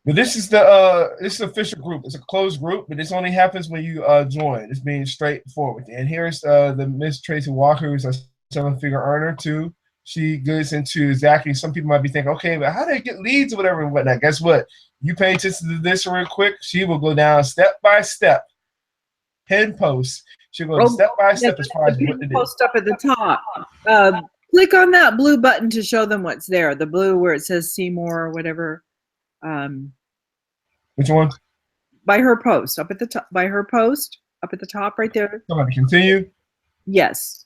But this is the official group. It's a closed group, but this only happens when you join. It's being straightforward. And here's the Miss Tracy Walker, who's a 7-figure earner too. She goes into exactly, some people might be thinking, okay, but how do I get leads or whatever and whatnot? Guess what? You pay attention to this real quick. She will go down step by step, head post. She'll go step by step as far as what to do. Post up at the top. Click on that blue button to show them what's there. The blue where it says see more or whatever. Which one? By her post, up at the top. By her post, up at the top, right there. Somebody continue. Yes.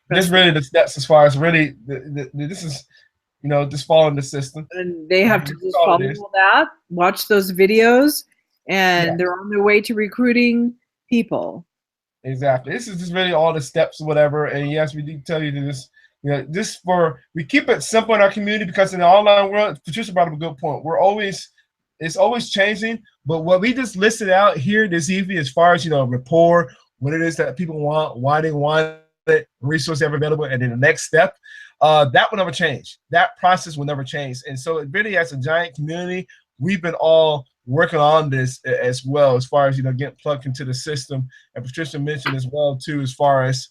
That's really the steps as far as really this is, just following the system. And they have to just follow that, watch those videos, and they're on their way to recruiting people. Exactly. This is just really all the steps or whatever. And yes, we do tell you this, we keep it simple in our community, because in the online world, Patricia brought up a good point. It's always changing, but what we just listed out here this evening, as far as, rapport, what it is that people want, why they want it, resources ever available, and then the next step, that will never change. That process will never change. And so it really, as a giant community, we've been all working on this as well, as far as, getting plugged into the system. And Patricia mentioned as well too, as far as,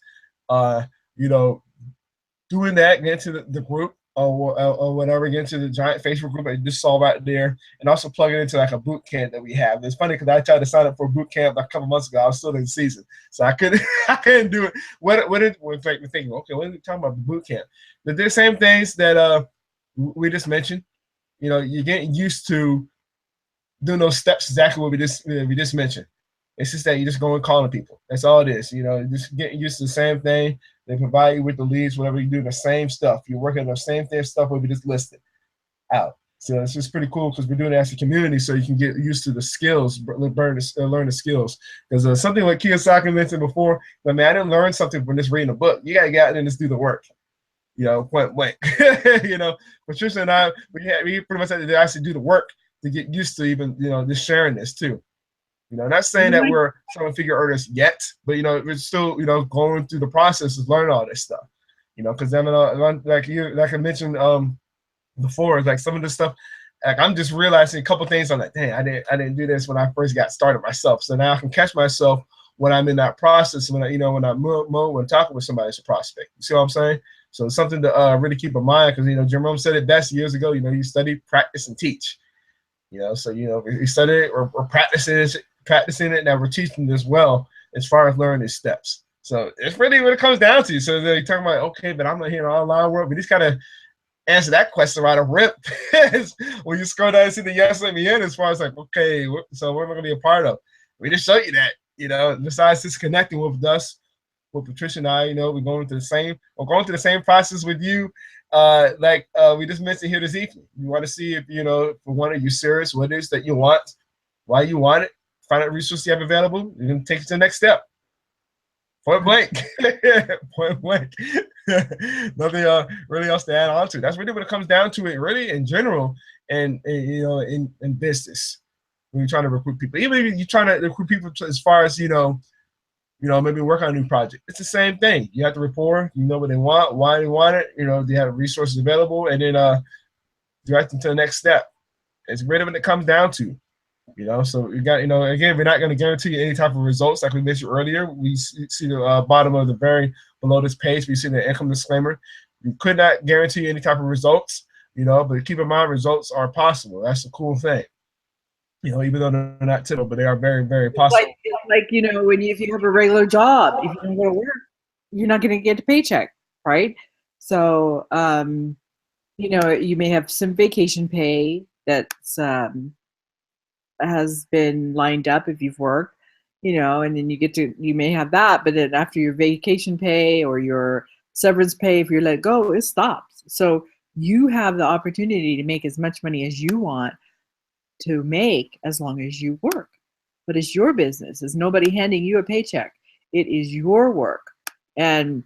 doing that, get into the group or whatever, get into the giant Facebook group I just saw right there, and also plug it into like a boot camp that we have. It's funny because I tried to sign up for a boot camp a couple months ago. I was still in the season, so I couldn't do it. In fact, we're thinking, okay, what are we talking about the boot camp? But the same things that we just mentioned. You're getting used to doing those steps, exactly what we just mentioned. It's just that you just go and calling people. That's all it is. Just getting used to the same thing. They provide you with the leads, whatever you do, the same stuff. You're working on the same thing, stuff what we just listed out. So it's just pretty cool because we're doing it as a community, so you can get used to the skills, learn the skills. Because something like Kiyosaki mentioned before, I didn't learn something from just reading a book. You got to get out there and just do the work. Point blank. Patricia and I, we pretty much had to actually do the work to get used to even, just sharing this too. Not saying that we're 7-figure earners yet, but we're still, going through the process of learning all this stuff. Because then, like I mentioned before, like some of the stuff, like I'm just realizing a couple things. I'm like, dang, I didn't do this when I first got started myself. So now I can catch myself when I'm in that process, when when talking with somebody as a prospect. You see what I'm saying? So it's something to really keep in mind, because Jim Rohn said it best years ago. You study, practice, and teach. So you study it or practicing it, now we're teaching it as well as far as learning these steps. So it's really what it comes down to. So they're talking about, okay, but I'm not here in the online world. We just gotta answer that question right of rip. When you scroll down and see the yes, let me in, as far as like, okay, so what am I gonna be a part of? We just show you that, besides just connecting with us, with Patricia and I, we're going through the same process with you. We just mentioned here this evening. You want to see if, for one, are you serious? What it is that you want? Why you want it? Find out resources you have available. You're going to take it to the next step. Point blank. Point blank. Nothing really else to add on to. That's really what it comes down to, it really in general, and in business. When you're trying to recruit people. Even if you're trying to recruit people as far as, maybe work on a new project. It's the same thing. You have to rapport. You know what they want, why they want it. They have resources available, and then direct them to the next step. It's really what it comes down to. So you got, again, we're not going to guarantee you any type of results. Like we mentioned earlier, we see the bottom of the very below this page, we see the income disclaimer. We could not guarantee any type of results, but keep in mind results are possible. That's the cool thing. Even though they're not typical, but they are very, very possible. Like if you have a regular job, if you don't go to work, you're not going to get a paycheck, right? So, you may have some vacation pay that's has been lined up if you've worked, and then you may have that, but then after your vacation pay or your severance pay, if you're let go, it stops. So you have the opportunity to make as much money as you want to make as long as you work. But it's your business. It's nobody handing you a paycheck. It is your work. And,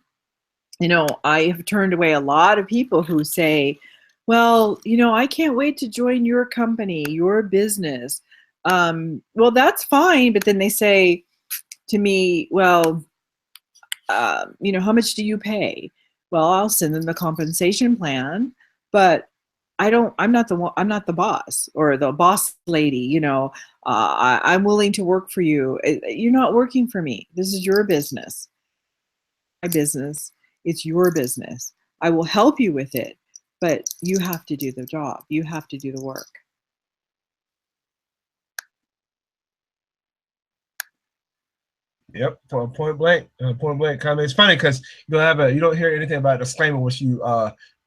I have turned away a lot of people who say, well, I can't wait to join your company, your business. Well, that's fine. But then they say to me, well, how much do you pay? Well, I'll send them the compensation plan, but I'm not the boss or the boss lady, I'm willing to work for you. You're not working for me. This is your business. My business. It's your business. I will help you with it, but you have to do the job. You have to do the work. Yep, point blank comment. It's funny because you don't hear anything about a disclaimer once you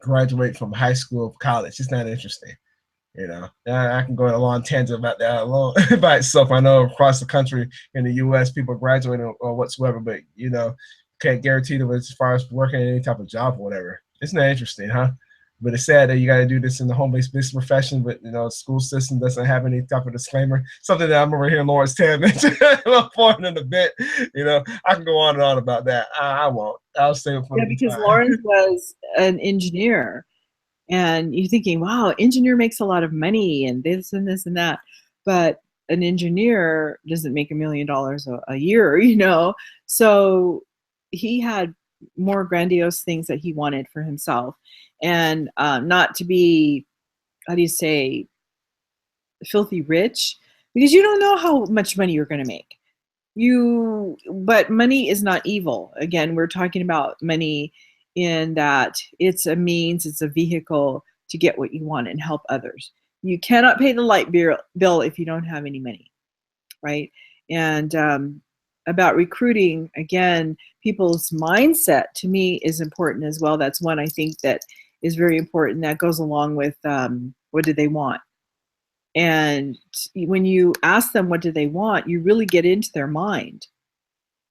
graduate from high school or college. It's not interesting. I can go on a long tangent about that alone by itself. I know across the country in the U.S. people graduating or whatsoever, but can't guarantee them as far as working in any type of job or whatever. It's not interesting, huh? But it's sad that you got to do this in the home-based business profession, but school system doesn't have any type of disclaimer. Something that I remember hearing Lawrence Tam mention in a bit. I can go on and on about that. I won't. I'll save it for because Lawrence was an engineer, and you're thinking, wow, engineer makes a lot of money and this and this and that, but an engineer doesn't make $1 million a year, So he had more grandiose things that he wanted for himself. And not to be, how do you say, filthy rich, because you don't know how much money you're going to make. But money is not evil. Again, we're talking about money in that it's a means, it's a vehicle to get what you want and help others. You cannot pay the light bill if you don't have any money, right? And about recruiting, again, people's mindset to me is important as well. That's one I think that is very important. That goes along with what do they want? And when you ask them what do they want, you really get into their mind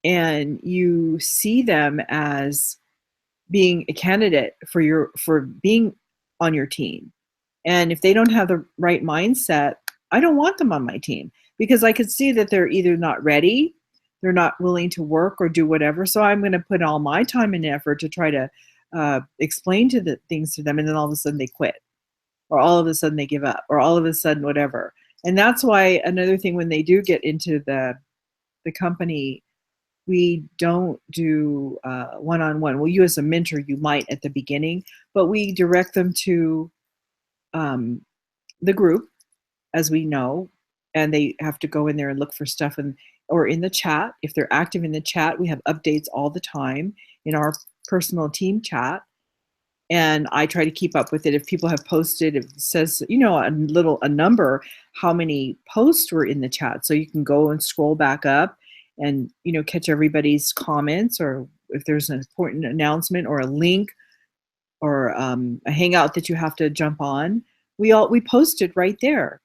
and you see them as being a candidate for being on your team. And if they don't have the right mindset, I don't want them on my team, because I could see that they're either not ready, they're not willing to work or do whatever. So I'm going to put all my time and effort to try to explain the things to them, and then all of a sudden they quit, or all of a sudden they give up, or all of a sudden whatever. And that's why another thing, when they do get into the company, we don't do one-on-one. Well, you as a mentor, you might at the beginning, but we direct them to the group, as we know, and they have to go in there and look for stuff, or in the chat. If they're active in the chat, we have updates all the time in our personal team chat. And I try to keep up with it. If people have posted, if it says, a number, how many posts were in the chat. So you can go and scroll back up and, catch everybody's comments, or if there's an important announcement or a link or a hangout that you have to jump on, we post it right there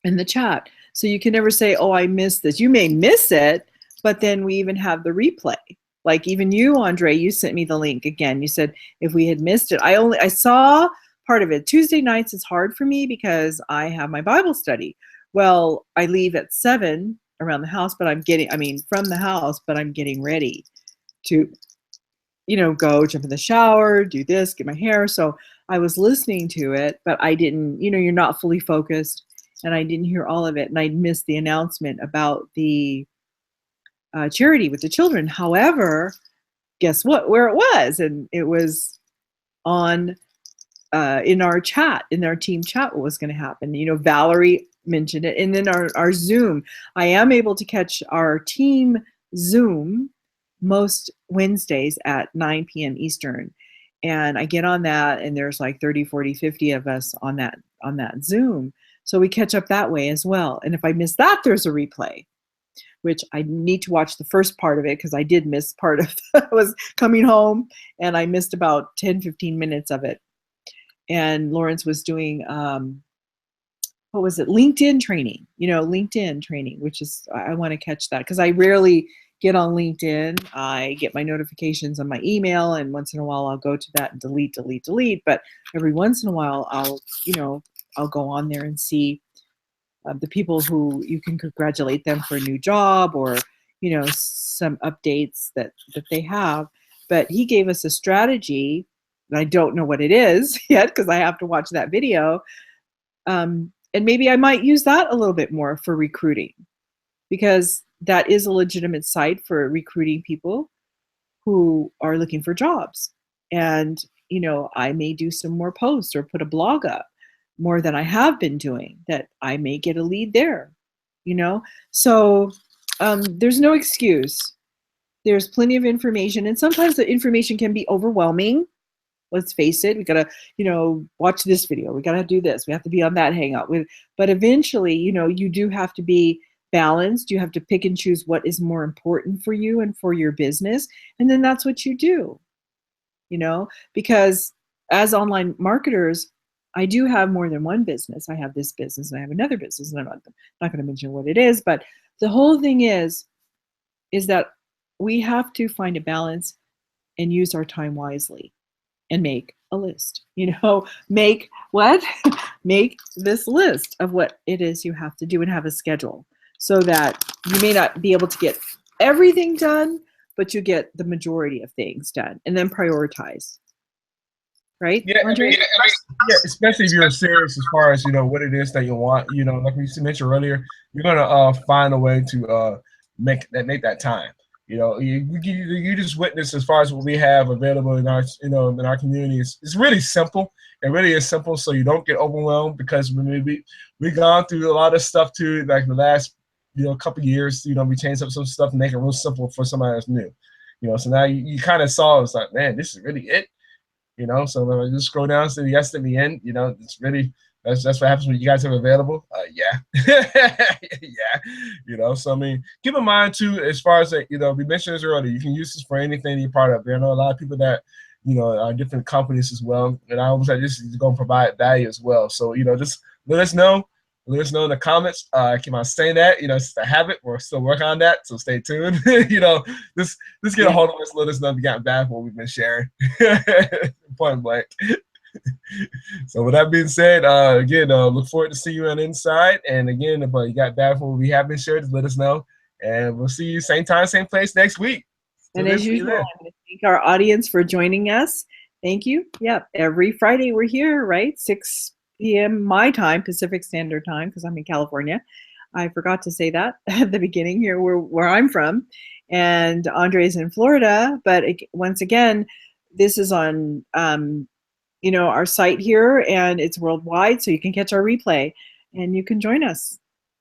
in the chat. So you can never say, oh, I missed this. You may miss it, but then we even have the replay. Like even you, Andre, you sent me the link again. You said if we had missed it, I saw part of it. Tuesday nights is hard for me because I have my Bible study. Well, I leave at 7 around the house, but from the house, but I'm getting ready to, go jump in the shower, do this, get my hair. So I was listening to it, but I didn't, you're not fully focused, and I didn't hear all of it. And I missed the announcement about the charity with the children. However, guess what? Where it was, and it was on in our chat, in our team chat, what was going to happen. You know, Valerie mentioned it. And then our Zoom, I am able to catch our team Zoom most Wednesdays at 9 p.m. Eastern. And I get on that, and there's like 30, 40, 50 of us on that Zoom. So we catch up that way as well. And if I miss that, there's a replay, which I need to watch the first part of it because I did miss part of I was coming home and I missed about 10, 15 minutes of it. And Lawrence was doing, what was it? LinkedIn training, LinkedIn training, which is, I want to catch that because I rarely get on LinkedIn. I get my notifications on my email, and once in a while I'll go to that and delete. But every once in a while I'll go on there and see the people who you can congratulate them for a new job or, some updates that they have. But he gave us a strategy, and I don't know what it is yet because I have to watch that video. And maybe I might use that a little bit more for recruiting, because that is a legitimate site for recruiting people who are looking for jobs. And, I may do some more posts or put a blog up more than I have been doing, that I may get a lead there, So there's no excuse. There's plenty of information, and sometimes the information can be overwhelming. Let's face it. We gotta, watch this video. We gotta do this. We have to be on that hangout. But eventually, you do have to be balanced. You have to pick and choose what is more important for you and for your business, and then that's what you do. Because as online marketers, I do have more than one business. I have this business and I have another business, and I'm not going to mention what it is, but the whole thing is that we have to find a balance and use our time wisely and make a list. Make what? Make this list of what it is you have to do and have a schedule, so that you may not be able to get everything done, but you get the majority of things done, and then prioritize. Right? Yeah, Andre? Especially if you're serious as far as what it is that you want. Like we mentioned earlier, you're gonna find a way to make that time. You just witness as far as what we have available in our in our community. It's really simple. It really is simple, so you don't get overwhelmed, because we've gone through a lot of stuff too, like the last couple of years. We changed up some stuff to make it real simple for somebody that's new. So now you kind of saw, it's like, man, this is really it. So when I just scroll down to the yes at the end, it's really, that's what happens when you guys have available. Yeah. Yeah. So I mean, keep in mind too, as far as we mentioned this earlier, you can use this for anything you're part of. I know a lot of people that are different companies as well, and I always like this is going to provide value as well. So just let us know. Let us know in the comments. I keep on saying that. It's a habit. We're still working on that, so stay tuned. Just get a hold of us. Let us know if you got back what we've been sharing. Point blank. So with that being said, again, look forward to see you on Inside. And again, if you got back what we have been shared, just let us know. And we'll see you same time, same place next week. And as usual, I want to thank our audience for joining us. Thank you. Yep. Every Friday we're here, right? 6 p.m. my time, Pacific Standard Time, because I'm in California. I forgot to say that at the beginning here, where I'm from. And Andre's in Florida. But once again, this is on our site here, and it's worldwide, so you can catch our replay and you can join us.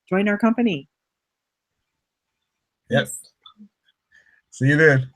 Join our company. Yep. See you then.